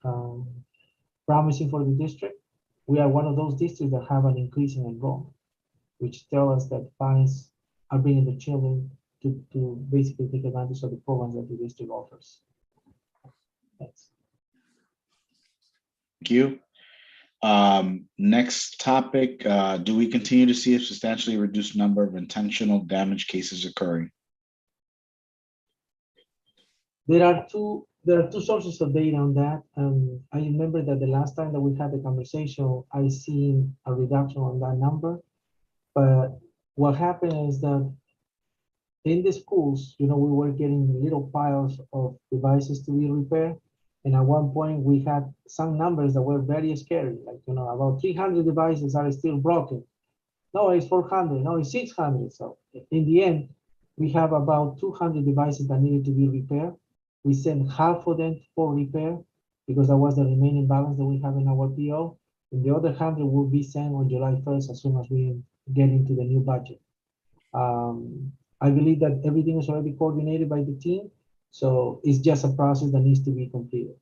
promising for the district. We are one of those districts that have an increase in enrollment, which tell us that parents are bringing the children to basically take advantage of the programs that the district offers. Thanks. Thank you. Next topic, do we continue to see a substantially reduced number of intentional damage cases occurring? There are two sources of data on that. I remember that the last time that we had the conversation, I seen a reduction on that number. But what happened is that in the schools, you know, we were getting little piles of devices to be repaired. And at one point we had some numbers that were very scary, like, you know, about 300 devices are still broken. No, it's 400, no, it's 600. So in the end, we have about 200 devices that needed to be repaired. We sent half of them for repair because that was the remaining balance that we have in our PO. And the other 100 will be sent on July 1st as soon as we get into the new budget. I believe that everything is already coordinated by the team. So it's just a process that needs to be completed.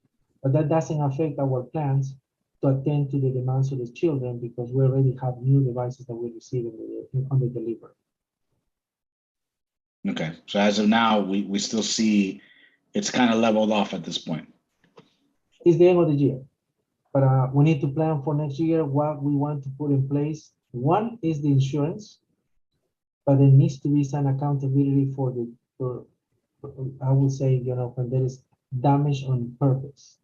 But that doesn't affect our plans to attend to the demands of the children, because we already have new devices that we receive on the delivery. Okay, so as of now, we still see it's kind of leveled off at this point. It's the end of the year, but we need to plan for next year what we want to put in place. One is the insurance, but there needs to be some accountability for I would say, you know, when there is damage on purpose.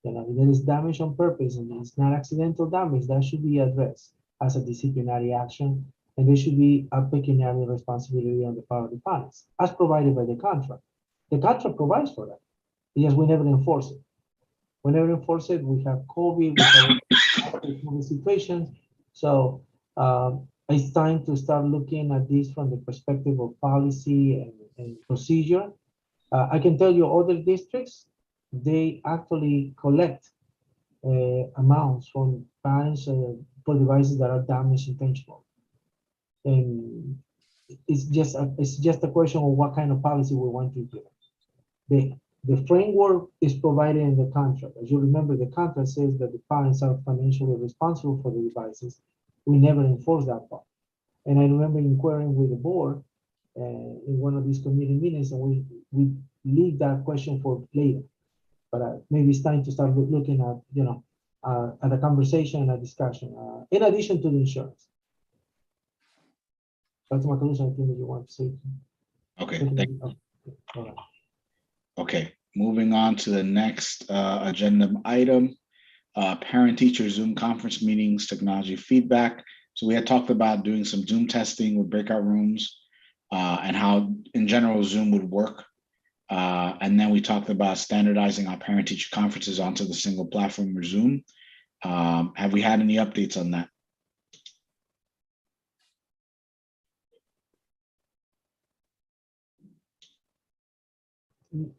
You know, if there is damage on purpose and it's not accidental damage, that should be addressed as a disciplinary action, and there should be a pecuniary responsibility on the part of the parents, as provided by the contract. The contract provides for that. Yes, we never enforce it. We never enforce it. We have COVID, we have COVID situations. So it's time to start looking at this from the perspective of policy and procedure. I can tell you other districts, they actually collect amounts from parents for devices that are damaged intentionally. And it's just a question of what kind of policy we want to do. The framework is provided in the contract. As you remember, the contract says that the parents are financially responsible for the devices. We never enforce that part. And I remember inquiring with the board in one of these committee meetings, and we leave that question for later. But maybe it's time to start looking at, you know, and a conversation and a discussion, in addition to the insurance. That's my conclusion. I think that you want to say. Okay, Okay, all right. okay. Moving on to the next agenda item, parent-teacher Zoom conference meetings, technology feedback. So we had talked about doing some Zoom testing with breakout rooms and how, in general, Zoom would work. And then we talked about standardizing our parent-teacher conferences onto the single platform or Zoom. Have we had any updates on that?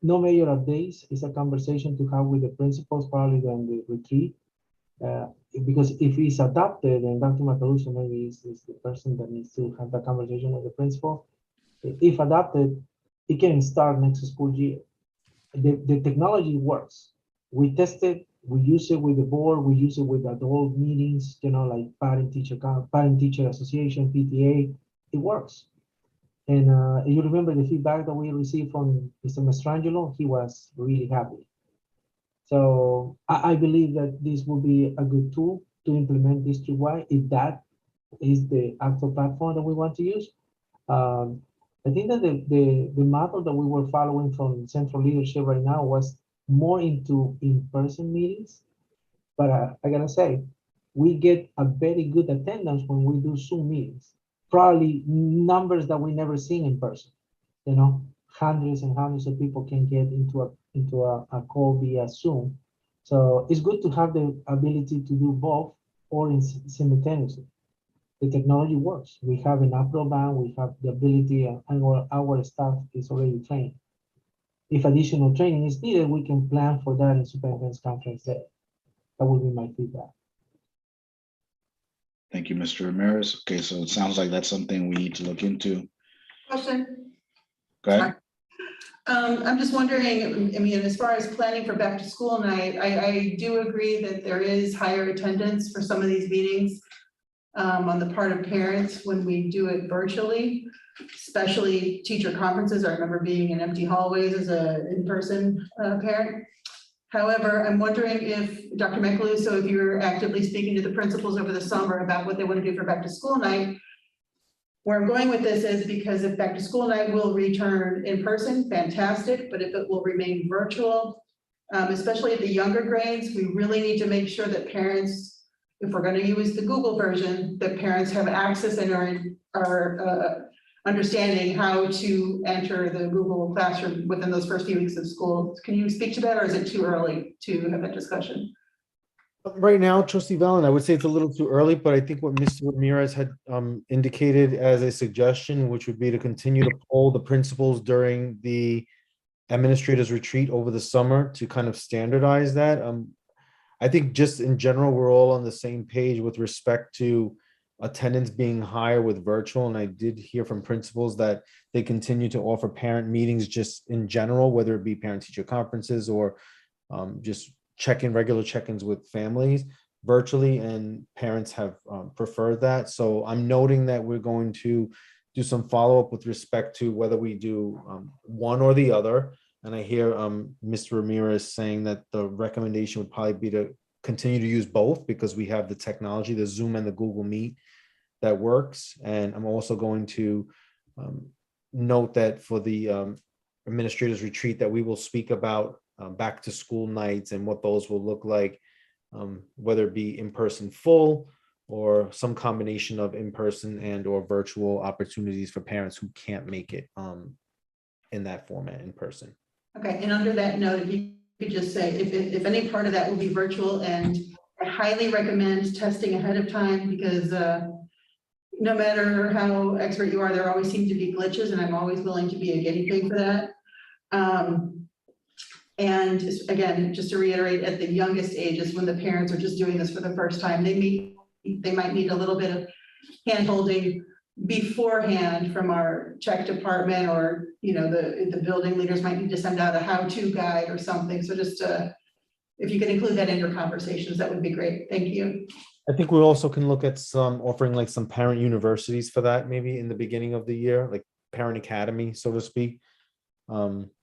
No major updates. It's a conversation to have with the principals probably during the retreat. Because if it's adopted, then Dr. Macaluso maybe is the person that needs to have that conversation with the principal. If adopted, it can start next school year. The technology works. We test it, we use it with the board, we use it with adult meetings, like parent-teacher association, PTA, it works. And you remember the feedback that we received from Mr. Mastrangelo, he was really happy. So I believe that this will be a good tool to implement district-wide if that is the actual platform that we want to use. I think that the model that we were following from central leadership right now was more into in-person meetings. But I gotta say, we get a very good attendance when we do Zoom meetings. Probably numbers that we never seen in person. Hundreds and hundreds of people can get into a call via Zoom. So it's good to have the ability to do both or simultaneously. The technology works. We have an upload band, we have the ability, and our staff is already trained. If additional training is needed, we can plan for that in superintendent's conference day. That would be my feedback. Thank you, Mr. Ramirez. Okay, so it sounds like that's something we need to look into. Question. Go ahead. I'm just wondering, as far as planning for back to school night, I do agree that there is higher attendance for some of these meetings on the part of parents when we do it virtually, especially teacher conferences. I remember being in empty hallways as an in-person parent. However, I'm wondering if Dr. Macaluso, if you're actively speaking to the principals over the summer about what they want to do for back to school night. Where I'm going with this is because if back to school night will return in person, fantastic, but if it will remain virtual, especially at the younger grades, we really need to make sure that parents, if we're going to use the Google version, that parents have access and are understanding how to enter the Google Classroom within those first few weeks of school. Can you speak to that, or is it too early to have that discussion? Right now, Trustee Valen, I would say it's a little too early, but I think what Mr. Ramirez had indicated as a suggestion, which would be to continue to poll the principals during the administrators retreat over the summer to kind of standardize that. I think just in general, we're all on the same page with respect to attendance being higher with virtual. And I did hear from principals that they continue to offer parent meetings just in general, whether it be parent-teacher conferences or just regular check-ins with families virtually, and parents have preferred that. So I'm noting that we're going to do some follow-up with respect to whether we do one or the other. And I hear Mr. Ramirez saying that the recommendation would probably be to continue to use both because we have the technology, the Zoom and the Google Meet that works. And I'm also going to note that for the administrators retreat that we will speak about back to school nights and what those will look like, whether it be in-person full or some combination of in-person and or virtual opportunities for parents who can't make it in that format in person. Okay, and under that note, if you could just say if any part of that will be virtual, and I highly recommend testing ahead of time because no matter how expert you are, there always seem to be glitches, and I'm always willing to be a guinea pig for that. And again, just to reiterate, at the youngest ages, when the parents are just doing this for the first time, they might need a little bit of hand-holding beforehand from our check department, or the building leaders might need to send out a how-to guide or something. So just if you could include that in your conversations, that would be great. Thank you. I think we also can look at offering like some parent universities for that, maybe in the beginning of the year, like Parent Academy, so to speak.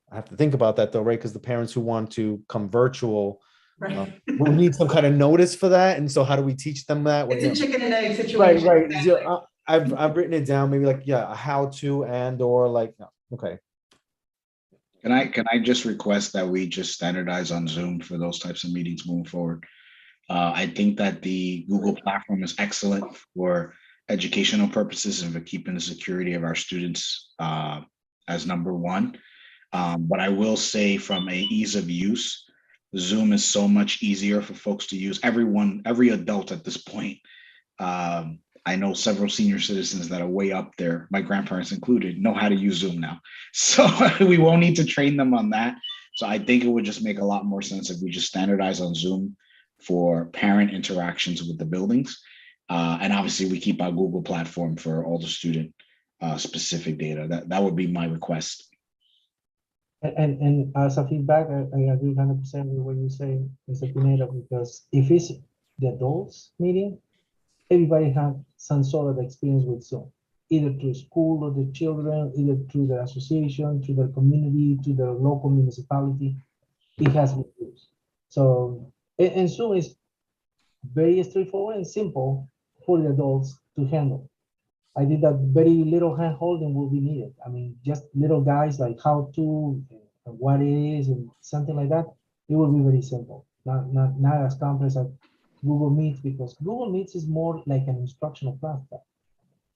I have to think about that though, right? Because the parents who want to come virtual Right. We need some kind of notice for that. And so how do we teach them that? It's a chicken and egg Right, situation. right. Exactly. So, I've written it down, maybe like, yeah, a how to and or like, okay. Can I just request that we just standardize on Zoom for those types of meetings moving forward? I think that the Google platform is excellent for educational purposes and for keeping the security of our students as number one. But I will say from a ease of use, Zoom is so much easier for folks to use. Every adult at this point. I know several senior citizens that are way up there, my grandparents included, know how to use Zoom now. So we won't need to train them on that. So I think it would just make a lot more sense if we just standardize on Zoom for parent interactions with the buildings. And obviously we keep our Google platform for all the student specific data. That would be my request. And as a feedback, I agree 100% with what you say, Mr. Pineda, because if it's the adults meeting, everybody has some sort of experience with Zoom, either through school or the children, either through the association, through their community, to their local municipality. It has been used. So, and Zoom is very straightforward and simple for the adults to handle. I did that very little hand holding will be needed. I mean, just little guys like how to, and what it is, and something like that. It will be very simple, not as complex as Google Meets, because Google Meets is more like an instructional platform.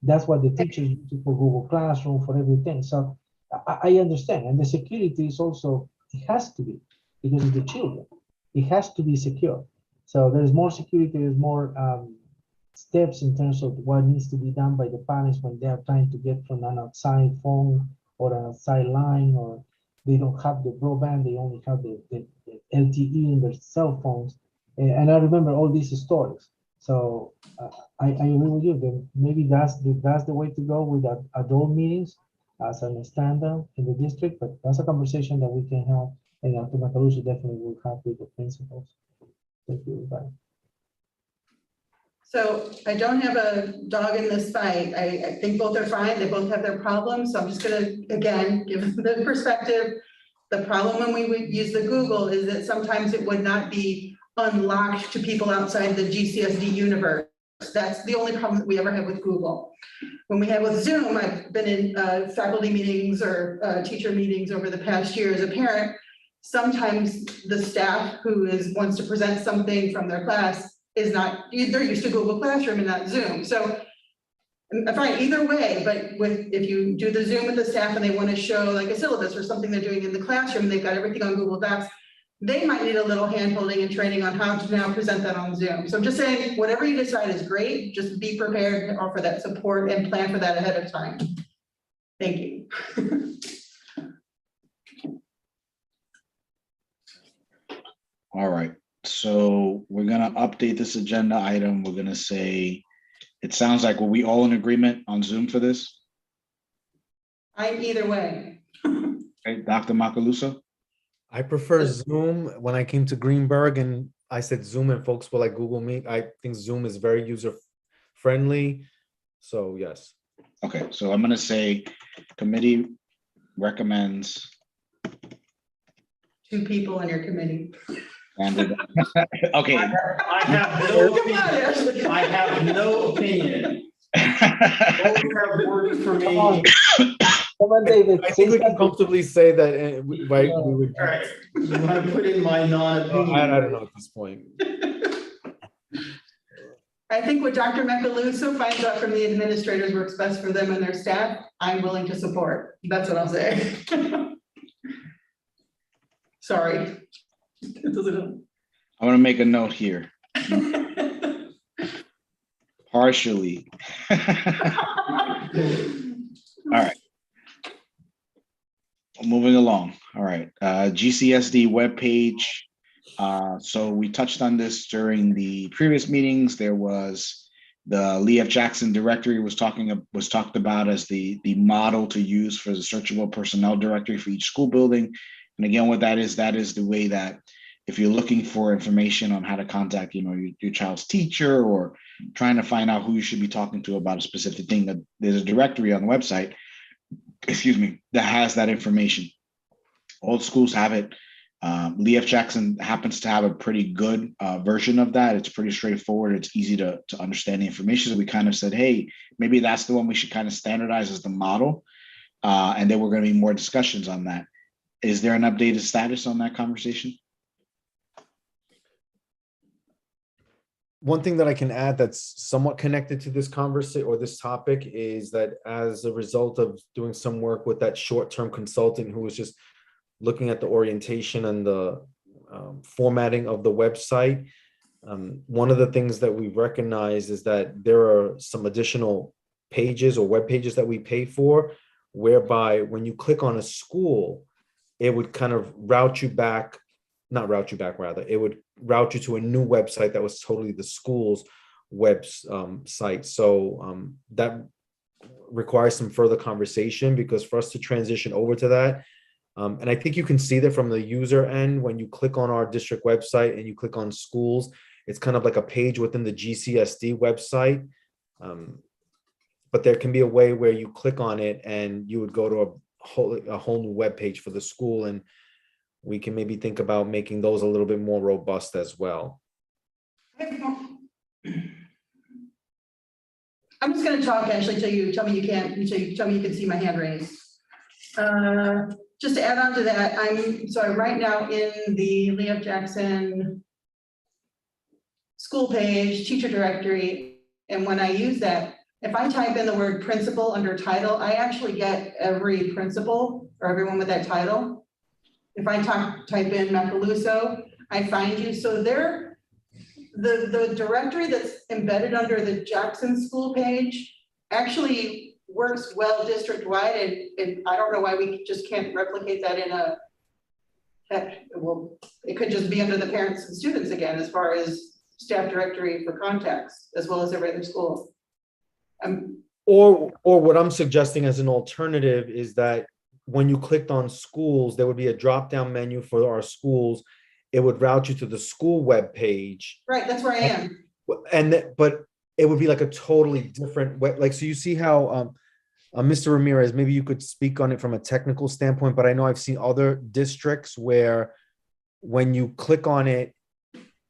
That's what the teachers use it for Google Classroom, for everything. So I understand, and the security is also, it has to be, because of the children. It has to be secure. So there's more security, there's more steps in terms of what needs to be done by the parents when they are trying to get from an outside phone or an outside line, or they don't have the broadband, they only have the LTE in their cell phones. And I remember all these stories. So I agree with you. Then maybe that's the way to go with adult meetings as a standard in the district. But that's a conversation that we can have, and Dr. Macaluso definitely will have with the principals. Thank you, everybody. So I don't have a dog in this fight. I think both are fine. They both have their problems. So I'm just gonna, again, give the perspective. The problem when we would use the Google is that sometimes it would not be unlocked to people outside the GCSD universe. That's the only problem that we ever have with Google. When we have with Zoom, I've been in faculty meetings or teacher meetings over the past year as a parent. Sometimes the staff who wants to present something from their class is not, they're used to Google Classroom and not Zoom. So fine, either way, but if you do the Zoom with the staff and they want to show like a syllabus or something they're doing in the classroom, they've got everything on Google Docs, they might need a little hand-holding and training on how to now present that on Zoom. So I'm just saying, whatever you decide is great, just be prepared to offer that support and plan for that ahead of time. Thank you. All right, so we're gonna update this agenda item. We're gonna say, it sounds like, were we all in agreement on Zoom for this? I'm either way. Okay, Dr. Macaluso? I prefer Zoom. When I came to Greenburgh and I said Zoom and folks were like Google Meet, I think Zoom is very user friendly. So yes. Okay, so I'm gonna say committee recommends. 2 people on your committee. And okay. I have no Come on, opinion. Ashley. I have no opinion. Both have worked for me. Come All on, David. I think we can comfortably say that, right? We would. right, I'm gonna put in my non-opinion. I don't know at this point. I think what Dr. Macaluso finds out from the administrators works best for them and their staff, I'm willing to support. That's what I'll say. Sorry. It doesn't. I'm gonna make a note here. Partially. All right. Moving along. All right. GCSD webpage. So we touched on this during the previous meetings. There was the Lee F. Jackson directory was talked about as the model to use for the searchable personnel directory for each school building. And again, what that is the way that if you're looking for information on how to contact, your child's teacher, or trying to find out who you should be talking to about a specific thing, that there's a directory on the website, that has that information. All schools have it. Leaf Jackson happens to have a pretty good version of that. It's pretty straightforward. It's easy to understand the information. So we kind of said, hey, maybe that's the one we should kind of standardize as the model. And then we're going to be more discussions on that. Is there an updated status on that conversation? One thing that I can add that's somewhat connected to this conversation or this topic is that as a result of doing some work with that short-term consultant who was just looking at the orientation and the formatting of the website, one of the things that we've recognized is that there are some additional pages or web pages that we pay for, whereby when you click on a school, it would kind of route you back, not route you back, rather, it would route you to a new website that was totally the school's website. So that requires some further conversation, because for us to transition over to that, and I think you can see that from the user end, when you click on our district website and you click on schools, it's kind of like a page within the GCSD website. But there can be a way where you click on it and you would go to a whole new web page for the school, and we can maybe think about making those a little bit more robust as well. I'm just going to talk actually till you tell me you can't, until you tell me you can see my hand raised. Just to add on to that, I'm right now in the Leah Jackson school page, teacher directory, and when I use that, if I type in the word principal under title, I actually get every principal or everyone with that title. If I type in Macaluso, I find you. So there, the directory that's embedded under the Jackson school page actually works well district-wide, and I don't know why we just can't replicate that in a, well, it could just be under the parents and students again, as far as staff directory for contacts, as well as every other school. Or what I'm suggesting as an alternative is that when you clicked on schools, there would be a drop-down menu for our schools. It would route you to the school web page. Right, that's where I am. But it would be like a totally different web. Like, so you see how Mr. Ramirez, maybe you could speak on it from a technical standpoint, but I know I've seen other districts where when you click on it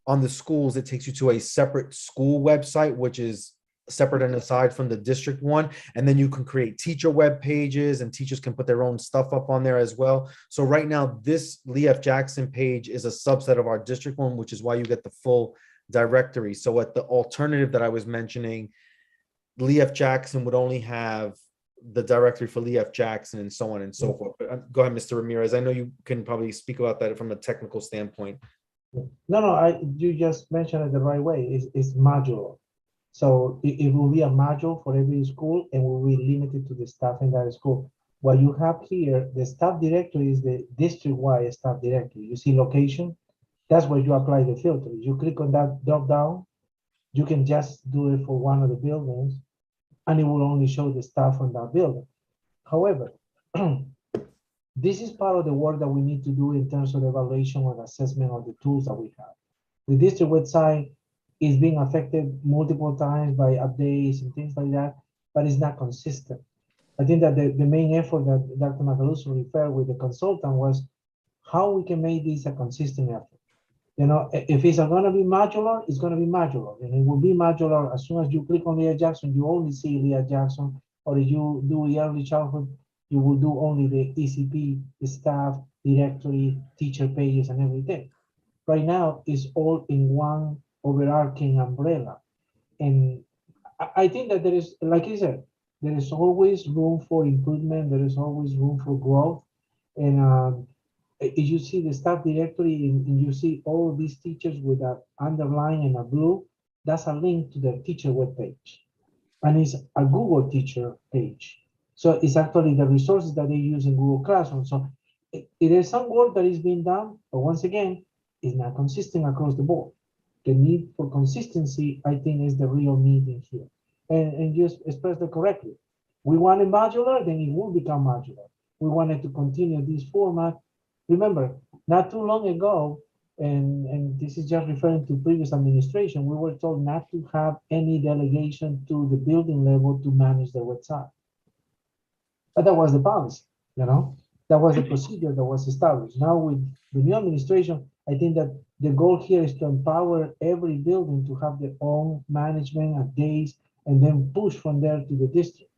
on the schools, it takes you to a separate school website, which is separate and aside from the district one. And then you can create teacher web pages, and teachers can put their own stuff up on there as well. So right now, this Leah Jackson page is a subset of our district one, which is why you get the full directory. So at the alternative that I was mentioning, Leah Jackson would only have the directory for Leah Jackson and so on and so forth. But go ahead, Mr. Ramirez. I know you can probably speak about that from a technical standpoint. No, you just mentioned it the right way. It's modular. So it will be a module for every school and will be limited to the staff in that school. What you have here, the staff directory is the district-wide staff directory. You see location, that's where you apply the filter. You click on that drop down, you can just do it for one of the buildings, and it will only show the staff on that building. However, this is part of the work that we need to do in terms of evaluation and assessment of the tools that we have. The district website is being affected multiple times by updates and things like that, but it's not consistent. I think that the main effort that Dr. Macaluso referred with the consultant was how we can make this a consistent effort. You know, if it's going to be modular, it's going to be modular, and it will be modular as soon as you click on Leah Jackson, you only see Leah Jackson, or if you do early childhood, you will do only the ECP, the staff, directory, teacher pages, and everything. Right now, it's all in one overarching umbrella. And I think that there is, like I said, there is always room for improvement. There is always room for growth. And if you see the staff directory and you see all these teachers with an underline and a blue, that's a link to their teacher webpage. And it's a Google teacher page. So it's actually the resources that they use in Google Classroom. So it is some work that is being done, but once again, it's not consistent across the board. The need for consistency, I think, is the real need in here. And just expressed it correctly. We want it modular, then it will become modular. We wanted to continue this format. Remember, not too long ago, and this is just referring to previous administration, we were told not to have any delegation to the building level to manage the website. But that was the policy, you know? That was the procedure that was established. Now with the new administration, I think that the goal here is to empower every building to have their own management and days, and then push from there to the district.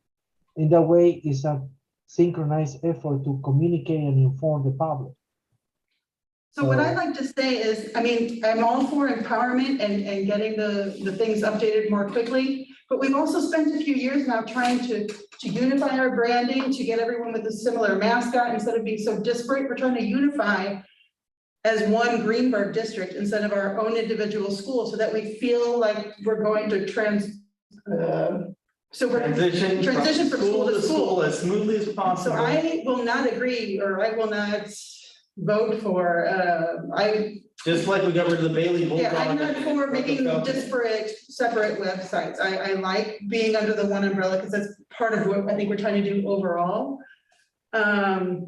In that way, it's a synchronized effort to communicate and inform the public. So what I'd like to say is, I mean, I'm all for empowerment and getting the things updated more quickly, but we've also spent a few years now trying to unify our branding, to get everyone with a similar mascot instead of being so disparate. We're trying to unify as one Greenburgh district instead of our own individual school, so that we feel like we're going to transition from school to school as smoothly as So possible. I will not agree, or I will not vote for, Just like we got rid of the Bailey Bulldog. yeah, I'm not for making disparate, separate websites. I like being under the one umbrella because that's part of what I think we're trying to do overall. And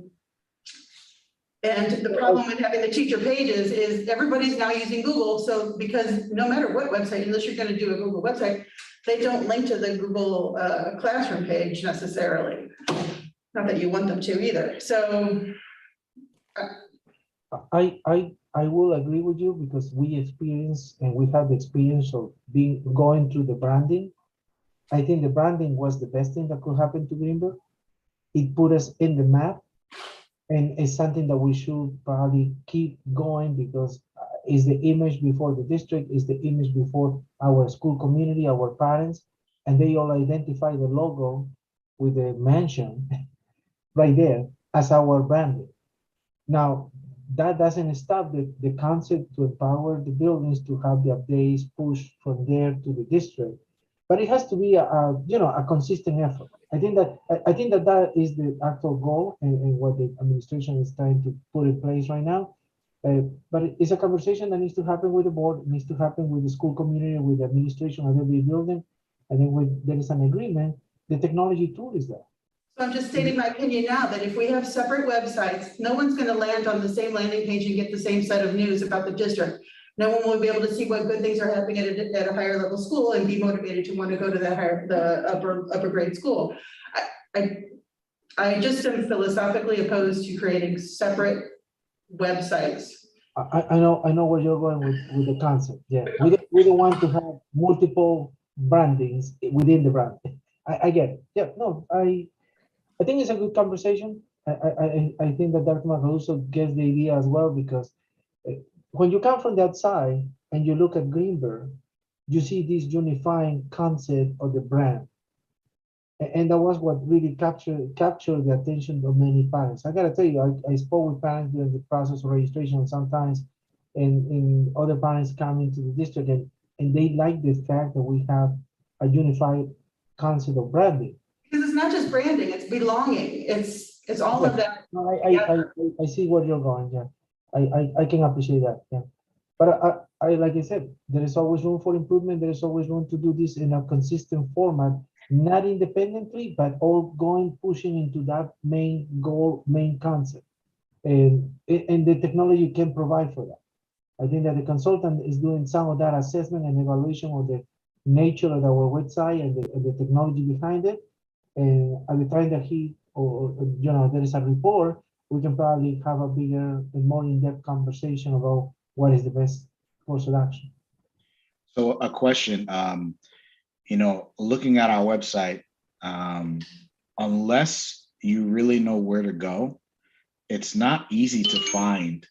the problem with having the teacher pages is everybody's now using Google. So because no matter what website, unless you're going to do a Google website, they don't link to the Google Classroom page necessarily. Not that you want them to either. So I will agree with you because we experience and we have the experience of going through the branding. I think the branding was the best thing that could happen to Greenburgh. It put us in the map, and it's something that we should probably keep going because it's the image before the district, is the image before our school community, our parents, and they all identify the logo with the mention right there as our branding. Now, that doesn't stop the concept to empower the buildings to have the updates pushed from there to the district, but it has to be a consistent effort. I think that is the actual goal and what the administration is trying to put in place right now. But it's a conversation that needs to happen with the board, it needs to happen with the school community, with the administration of every building, and then when there is an agreement, the technology tool is there. So I'm just stating my opinion now that if we have separate websites, no one's going to land on the same landing page and get the same set of news about the district. No one will be able to see what good things are happening at a higher level school and be motivated to want to go to the upper grade school. I just am philosophically opposed to creating separate websites. I know where you're going with the concept. Yeah, we don't want to have multiple brandings within the brand. I get it. Yeah, no, I think it's a good conversation. I think that Dr. Macaluso gets the idea as well, because when you come from that side and you look at Greenburgh, you see this unifying concept of the brand. And that was what really captured the attention of many parents. I gotta tell you, I spoke with parents during the process of registration sometimes, and other parents come into the district and they like the fact that we have a unified concept of branding. Because it's not just branding, it's belonging. It's all of that. No, I see where you're going. Yeah, I can appreciate that. Yeah, but I like I said, there is always room for improvement. There is always room to do this in a consistent format, not independently, but all pushing into that main goal, main concept, and the technology can provide for that. I think that the consultant is doing some of that assessment and evaluation of the nature of our website and the technology behind it. And at the time that there is a report, we can probably have a bigger and more in-depth conversation about what is the best course of action. So a question, looking at our website, unless you really know where to go, it's not easy to find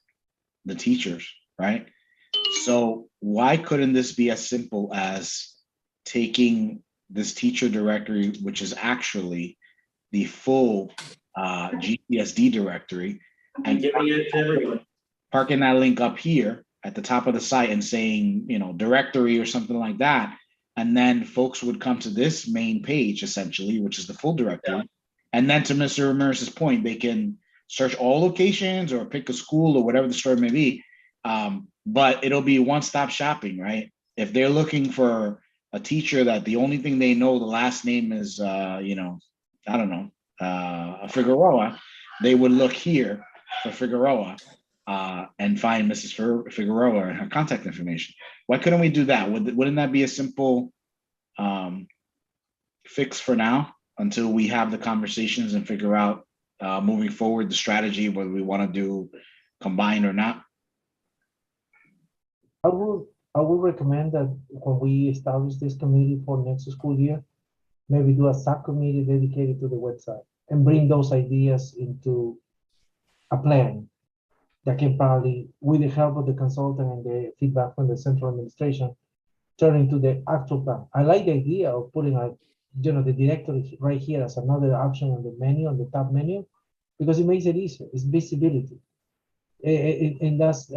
the teachers, right? So why couldn't this be as simple as taking this teacher directory, which is actually the full GPSD directory, and giving it to everyone, parking that link up here at the top of the site and saying, directory or something like that. And then folks would come to this main page, essentially, which is the full directory. Yeah. And then to Mr. Ramirez's point, they can search all locations or pick a school or whatever the story may be. But it'll be one-stop shopping, right? If they're looking for a teacher that the only thing they know, the last name is, Figueroa, they would look here for Figueroa and find Mrs. Figueroa and her contact information. Why couldn't we do that? Wouldn't that be a simple fix for now until we have the conversations and figure out moving forward, the strategy, whether we want to do combined or not? I would recommend that when we establish this committee for next school year, maybe do a subcommittee dedicated to the website and bring those ideas into a plan that can probably, with the help of the consultant and the feedback from the central administration, turn into the actual plan. I like the idea of putting the directory right here as another option on the menu, on the top menu, because it makes it easier. It's visibility. And that's,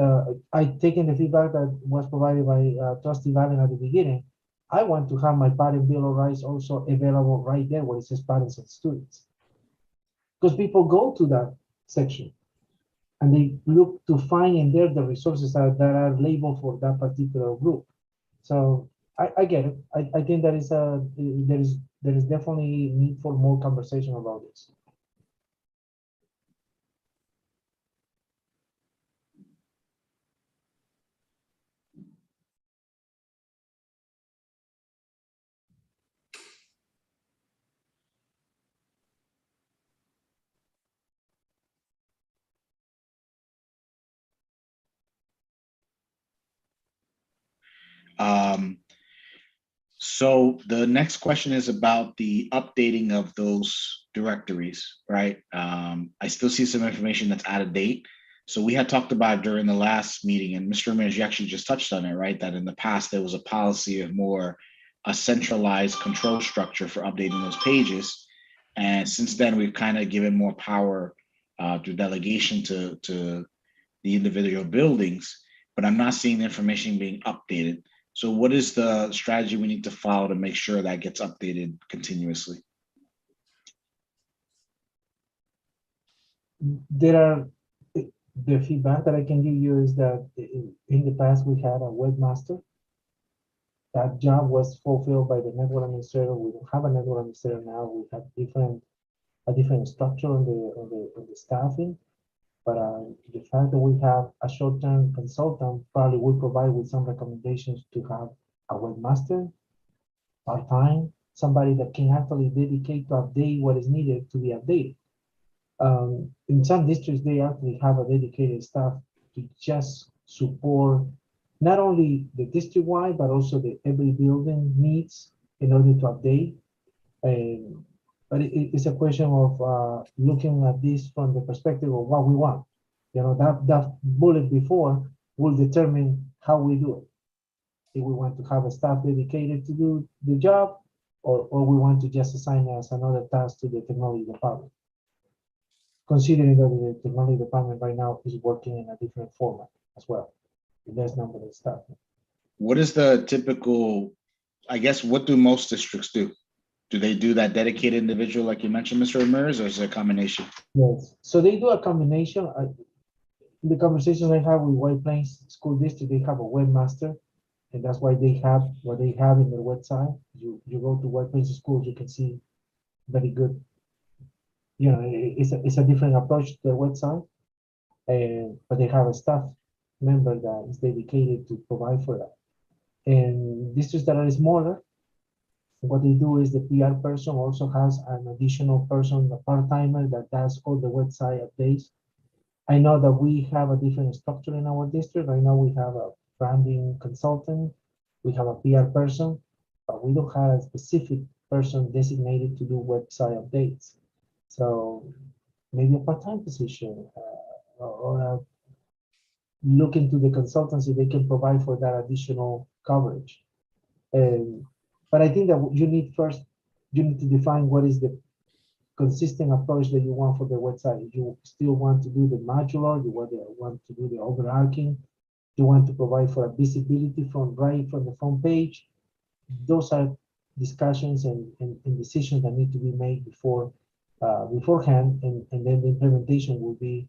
I taken the feedback that was provided by Trustee Valen at the beginning. I want to have my parent bill of rights also available right there where it says parents and students. Because people go to that section and they look to find in there the resources that are labeled for that particular group. So I get it. I think there is definitely need for more conversation about this. So the next question is about the updating of those directories, right? I still see some information that's out of date. So we had talked about during the last meeting, and Mr. Ramirez, you actually just touched on it, right? That in the past, there was a policy of more a centralized control structure for updating those pages. And since then, we've kind of given more power through delegation to the individual buildings, but I'm not seeing the information being updated. So what is the strategy we need to follow to make sure that gets updated continuously? The feedback that I can give you is that in the past we had a webmaster. That job was fulfilled by the network administrator. We don't have a network administrator now. We have a different structure on the staffing. But the fact that we have a short-term consultant probably will provide with some recommendations to have a webmaster, part-time, somebody that can actually dedicate to update what is needed to be updated. In some districts, they actually have a dedicated staff to just support not only the district-wide, but also the every building needs in order to update. But it's a question of looking at this from the perspective of what we want. You know, that bullet before will determine how we do it. If we want to have a staff dedicated to do the job, or we want to just assign as another task to the technology department. Considering that the technology department right now is working in a different format as well. Less number of staff. What is the typical, I guess, what do most districts do? Do they do that dedicated individual like you mentioned, Mr. Ramirez, or is it a combination? Yes, so they do a combination. The conversations I have with White Plains School District, they have a webmaster, and that's why they have what they have in their website. You go to White Plains Schools, you can see very good. You know, it's a different approach to the website, but they have a staff member that is dedicated to provide for that. And districts that are smaller, what they do is the PR person also has an additional person, a part-timer that does all the website updates. I know that we have a different structure in our district. Right now we have a branding consultant, we have a PR person, but we don't have a specific person designated to do website updates. So maybe a part-time position or look into the consultancy they can provide for that additional coverage. But I think that you need to define what is the consistent approach that you want for the website. You still want to do the modular, you want to do the overarching, you want to provide for a visibility from the front page. Those are discussions and decisions that need to be made beforehand, and then the implementation will be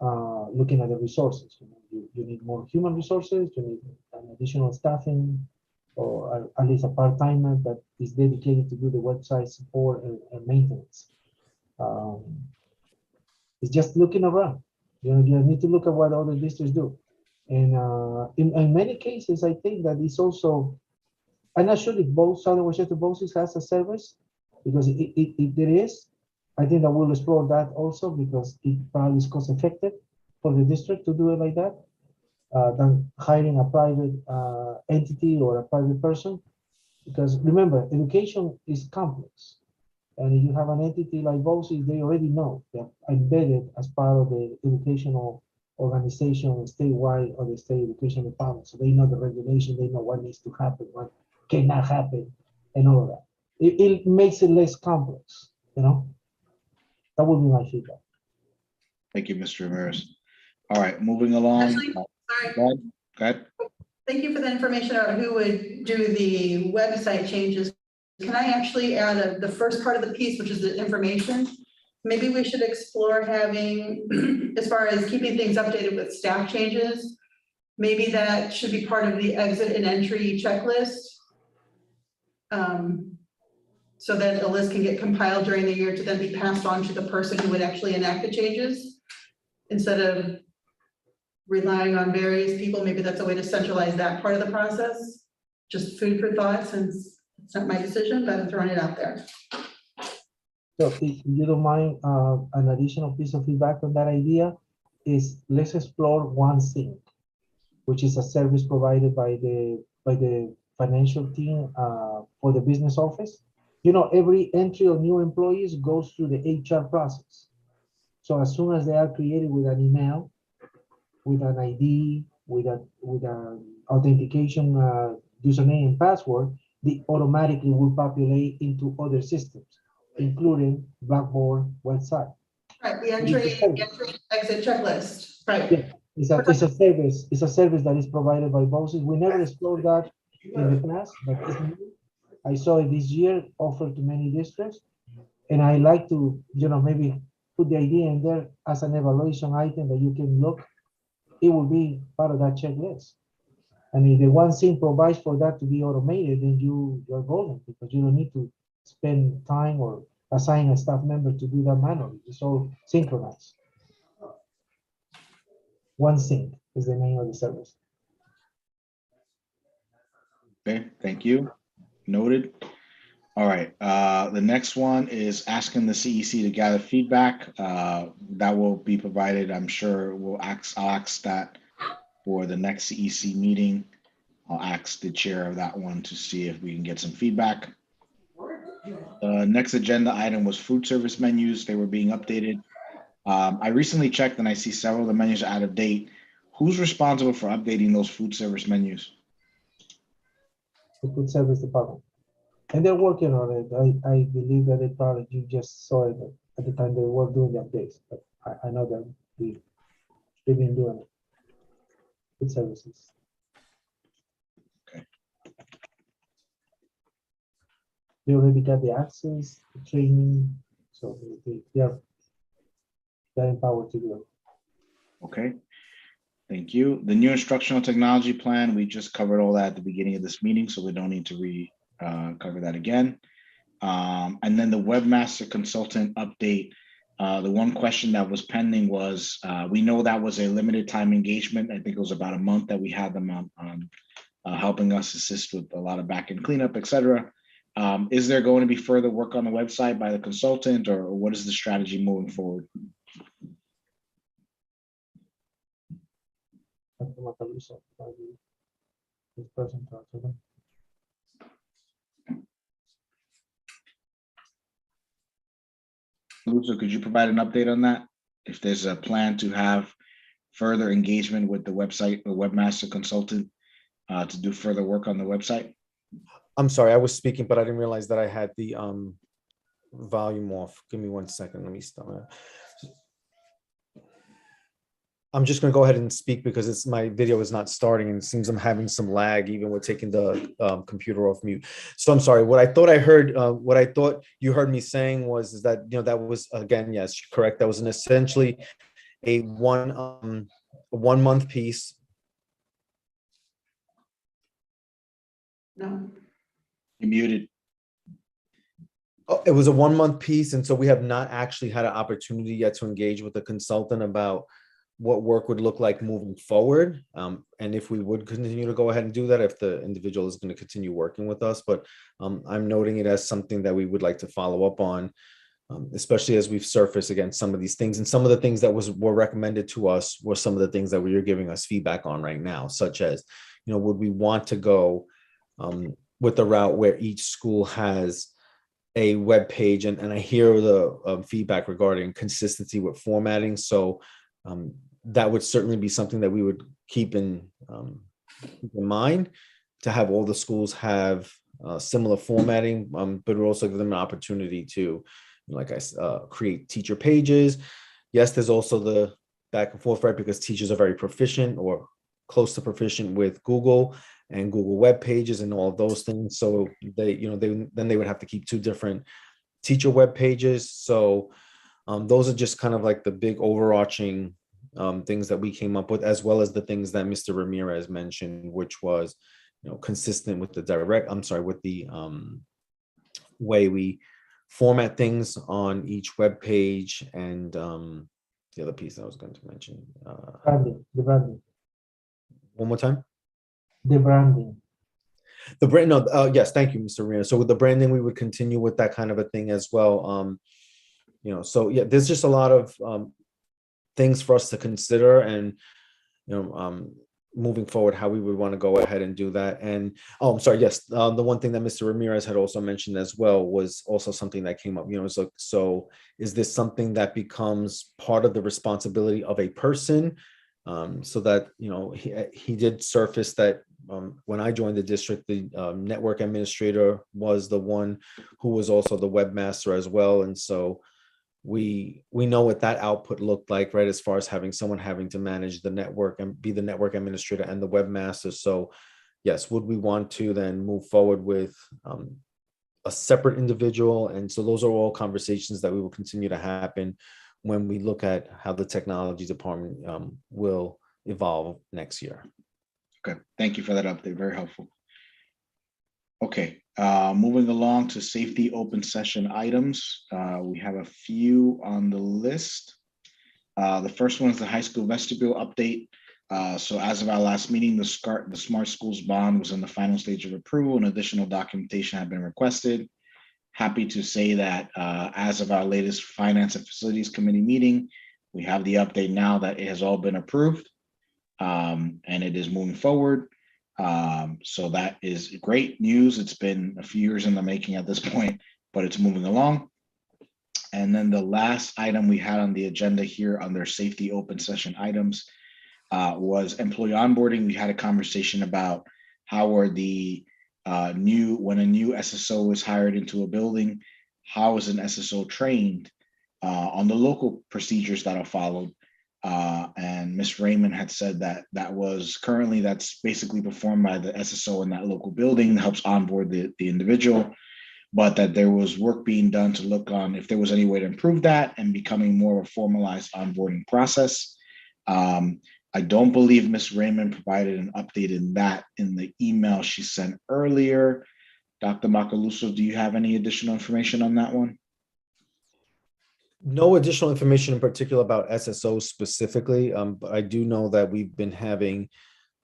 looking at the resources. You need more human resources, you need an additional staffing, or at least a part-timer that is dedicated to do the website support and maintenance. It's just looking around. You need to look at what other districts do. And in many cases, I think that it's also, I'm not sure if both Southern Westchester BOCES has a service, because if there is, I think that we'll explore that also because it probably is cost effective for the district to do it like that than hiring a private entity or a private person. Because remember, education is complex. And if you have an entity like BOCES, they already know they're embedded as part of the educational organization statewide or the state education department. So they know the regulation, they know what needs to happen, what cannot happen, and all of that. It makes it less complex, you know? That would be my feedback. Thank you, Mr. Ramirez. All right, moving along. Actually, sorry. Go ahead. Thank you for the information on who would do the website changes. Can I actually add the first part of the piece, which is the information? Maybe we should explore having, as far as keeping things updated with staff changes, maybe that should be part of the exit and entry checklist. So that a list can get compiled during the year to then be passed on to the person who would actually enact the changes. Instead of relying on various people, maybe that's a way to centralize that part of the process. Just food for thought, since it's not my decision, but I'm throwing it out there. So if you don't mind, an additional piece of feedback on that idea is let's explore OneSync, which is a service provided by the financial team for the business office. You know, every entry of new employees goes through the HR process. So as soon as they are created with an email, with an ID, with an authentication username and password, they automatically will populate into other systems, including Blackboard website. Right, the entry exit checklist, right. Yeah, it's a service that is provided by BOCES. We never explored that in the past, but it's new. I saw it this year offered to many districts, and I like to, you know, maybe put the idea in there as an evaluation item that you can look. It will be part of that checklist. And if the OneSync provides for that to be automated, then you're golden because you don't need to spend time or assign a staff member to do that manually. It's all synchronized. OneSync is the name of the service. Okay, thank you. Noted. All right, the next one is asking the CEC to gather feedback. That will be provided, I'm sure I'll ask that for the next CEC meeting. I'll ask the chair of that one to see if we can get some feedback. Next agenda item was food service menus. They were being updated. I recently checked and I see several of the menus are out of date. Who's responsible for updating those food service menus? The food service department. And they're working on it. I believe that they probably, you just saw it at the time they were doing the updates, but I know that they've been doing it. Food services. Okay. They already got the access, the training, so they're empowered to do it. Okay, thank you. The new instructional technology plan, we just covered all that at the beginning of this meeting, so we don't need to cover that again. And then the Webmaster consultant update. The one question that was pending was, we know that was a limited time engagement. I think it was about a month that we had them on helping us assist with a lot of back-end cleanup, et cetera. Is there going to be further work on the website by the consultant, or what is the strategy moving forward? This person talks to them. Lucio, could you provide an update on that? If there's a plan to have further engagement with the website, the Webmaster consultant to do further work on the website? I'm sorry, I was speaking, but I didn't realize that I had the volume off. Give me 1 second. Let me start. I'm just going to go ahead and speak because my video is not starting and it seems I'm having some lag even with taking the computer off mute. So I'm sorry. What I thought I heard, what I thought you heard me saying was that, you know, that was, again, yes, correct. That was essentially a one month piece. No. You muted. Oh, it was a 1 month piece. And so we have not actually had an opportunity yet to engage with the consultant about what work would look like moving forward. And if we would continue to go ahead and do that, if the individual is going to continue working with us, but I'm noting it as something that we would like to follow up on especially as we've surfaced against some of these things, and some of the things that were recommended to us were some of the things that you're giving us feedback on right now, such as, would we want to go with the route where each school has a web page, and I hear the feedback regarding consistency with formatting. So that would certainly be something that we would keep in mind, to have all the schools have similar formatting, but we'll also give them an opportunity to, like create teacher pages. Yes, there's also the back and forth, right? Because teachers are very proficient or close to proficient with Google and Google web pages and all of those things. So they would have to keep two different teacher web pages. So those are just kind of like the big overarching things that we came up with, as well as the things that Mr. Ramirez mentioned, which was, consistent with the way we format things on each web page, and the other piece I was going to mention. The branding. One more time. The branding. The brand. No. Yes. Thank you, Mr. Ramirez. So with the branding, we would continue with that kind of a thing as well. So yeah, there's just a lot of things for us to consider, and moving forward, how we would want to go ahead and do that. And I'm sorry, yes, the one thing that Mr. Ramirez had also mentioned as well was also something that came up. It's like, so is this something that becomes part of the responsibility of a person? So that he did surface that when I joined the district, the network administrator was the one who was also the webmaster as well, and so we know what that output looked like, right? As far as having someone having to manage the network and be the network administrator and the webmaster. So yes, would we want to then move forward with a separate individual? And so those are all conversations that we will continue to happen when we look at how the technology department will evolve next year. Okay, thank you for that update. Very helpful. Okay, moving along to safety open session items. We have a few on the list. The first one is the high school vestibule update. So as of our last meeting, the Smart Schools bond was in the final stage of approval, and additional documentation had been requested. Happy to say that as of our latest Finance and Facilities Committee meeting, we have the update now that it has all been approved, and it is moving forward. So that is great news. It's been a few years in the making at this point, but it's moving along. And then the last item we had on the agenda here under safety open session items was employee onboarding. We had a conversation about how are the when a new SSO is hired into a building, how is an SSO trained on the local procedures that are followed. And Ms. Raymond had said that that's basically performed by the SSO in that local building that helps onboard the individual, but that there was work being done to look on if there was any way to improve that and becoming more of a formalized onboarding process. I don't believe Ms. Raymond provided an update in the email she sent earlier. Dr. Macaluso, do you have any additional information on that one? No additional information in particular about SSO specifically, but I do know that we've been having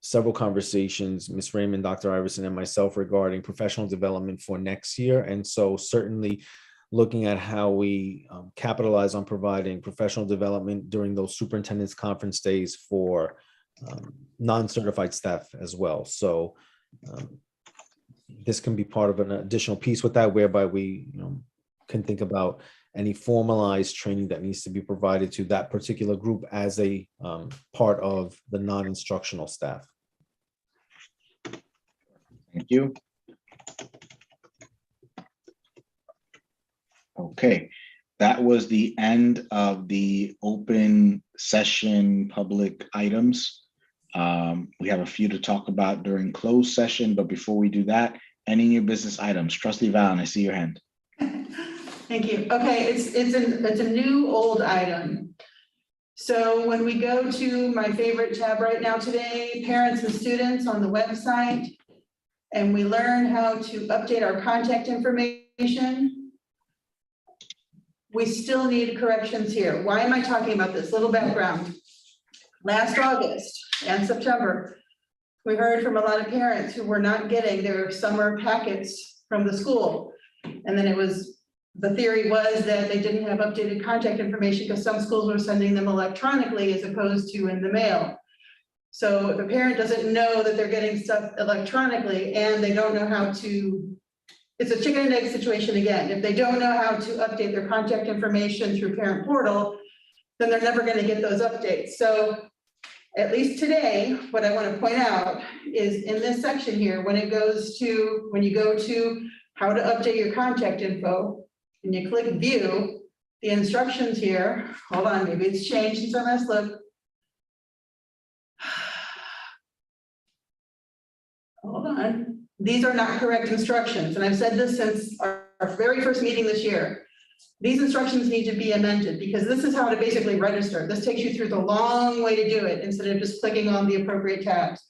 several conversations, Ms. Raymond, Dr. Iverson, and myself, regarding professional development for next year. And so certainly looking at how we capitalize on providing professional development during those superintendent's conference days for non-certified staff as well. So this can be part of an additional piece with that, whereby we can think about any formalized training that needs to be provided to that particular group as a part of the non-instructional staff. Thank you. Okay, that was the end of the open session public items. We have a few to talk about during closed session, but before we do that, any new business items? Trustee Valen, I see your hand. Thank you. Okay, it's a new old item. So when we go to my favorite tab right now today, parents and students on the website, and we learn how to update our contact information, we still need corrections here. Why am I talking about this? Little background. Last August and September, we heard from a lot of parents who were not getting their summer packets from the school. And then it was the theory was that they didn't have updated contact information because some schools were sending them electronically as opposed to in the mail. So if a parent doesn't know that they're getting stuff electronically and they don't know how to, it's a chicken and egg situation again. If they don't know how to update their contact information through parent portal, then they're never going to get those updates. So at least today, what I want to point out is in this section here, when you go to how to update your contact info, and you click view, the instructions here, hold on, maybe it's changed since I last looked. Hold on, these are not correct instructions, and I've said this since our very first meeting this year. These instructions need to be amended because this is how to basically register. This takes you through the long way to do it instead of just clicking on the appropriate tabs.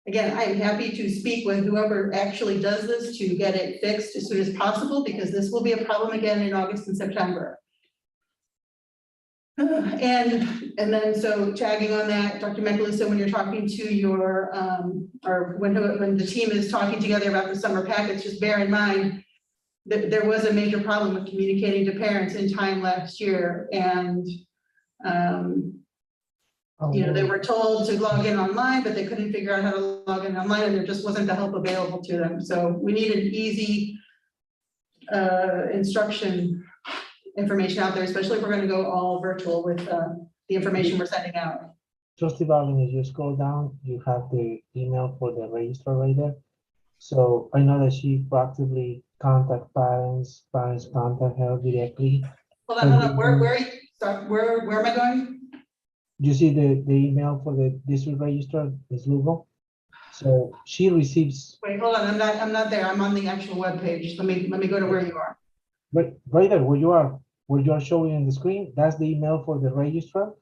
Again, I'm happy to speak with whoever actually does this to get it fixed as soon as possible because this will be a problem again in August and September. And then so tagging on that, Dr. Macaluso, when you're talking to your, or when the team is talking together about the summer packets, just bear in mind that there was a major problem with communicating to parents in time last year. And, you know, they were told to log in online, but they couldn't figure out how to log in online and there just wasn't the help available to them. So we need an easy instruction information out there, especially if we're going to go all virtual with the information we're sending out. Trustee Valen, if you scroll down, you have the email for the registrar right there. So I know that she proactively contact parents contact her directly. Hold on, where am I going? You see the email for the district registrar, Ms. Lugo? So she receives, Wait, hold on, I'm not there. I'm on the actual web page. Let me go to where you are. but right there where you are showing on the screen, that's the email for the registrar.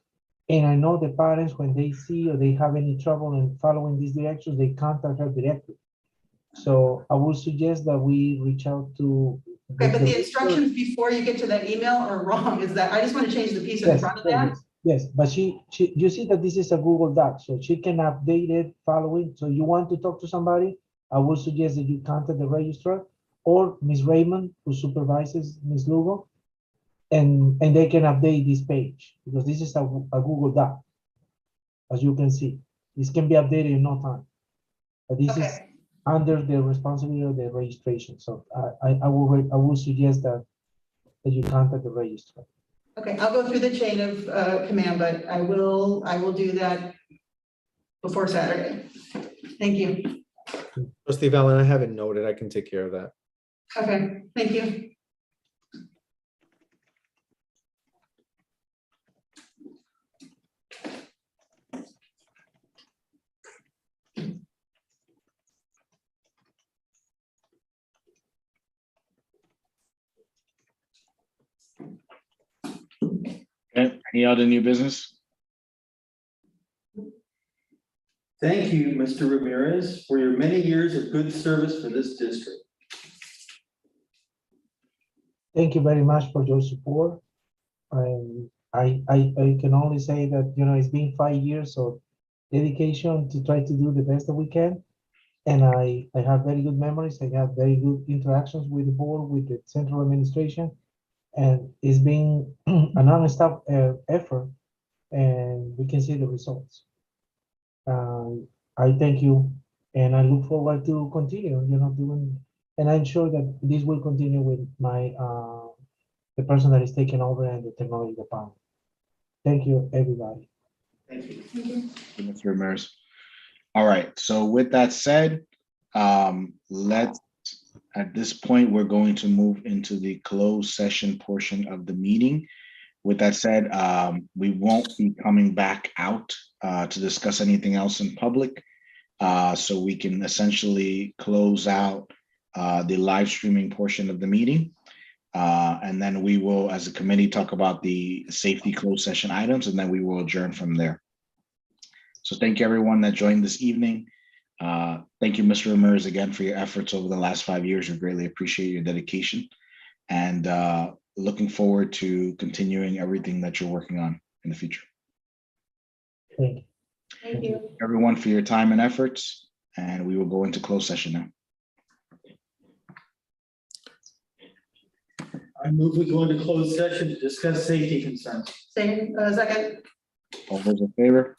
And I know the parents, when they see or they have any trouble in following these directions, they contact her directly. So I would suggest that we reach out to. Okay, but the instructions before you get to that email are wrong. Is that, I just want to change the piece in Yes, front of that. yes, but you see that this is a Google Doc, so she can update it following. So you want to talk to somebody, I would suggest that you contact the registrar or Ms. Raymond, who supervises Ms. Lugo, and they can update this page because this is a Google Doc. As you can see, this can be updated in no time. But this is Okay. under the responsibility of the registration. So I will suggest that you contact the registrar. Okay, I'll go through the chain of command, but I will do that before Saturday. Thank you. Trustee Valen, I have it noted. I can take care of that. Okay, thank you. Okay, any other new business? Thank you, Mr. Ramirez, for your many years of good service for this district. Thank you very much for your support. I can only say that, you know, it's been 5 years of dedication to try to do the best that we can. And I have very good memories. I have very good interactions with the board, with the central administration. And it's been a non-stop effort, and we can see the results. I thank you, and I look forward to continue, you know, doing, and I'm sure that this will continue with my, the person that is taking over and the technology department. Thank you, everybody. Thank you. Mr. Ramirez. All right, so with that said, let's, at this point, we're going to move into the closed session portion of the meeting. With that said, we won't be coming back out to discuss anything else in public. So we can essentially close out the live streaming portion of the meeting. And then we will, as a committee, talk about the safety closed session items, and then we will adjourn from there. So thank you, everyone that joined this evening. Thank you, Mr. Ramirez, again, for your efforts over the last 5 years. We greatly appreciate your dedication, and looking forward to continuing everything that you're working on in the future. Thank you. Thank you. Everyone for your time and efforts, and we will go into closed session now. I move we go into closed session to discuss safety concerns. Second. All those in favor?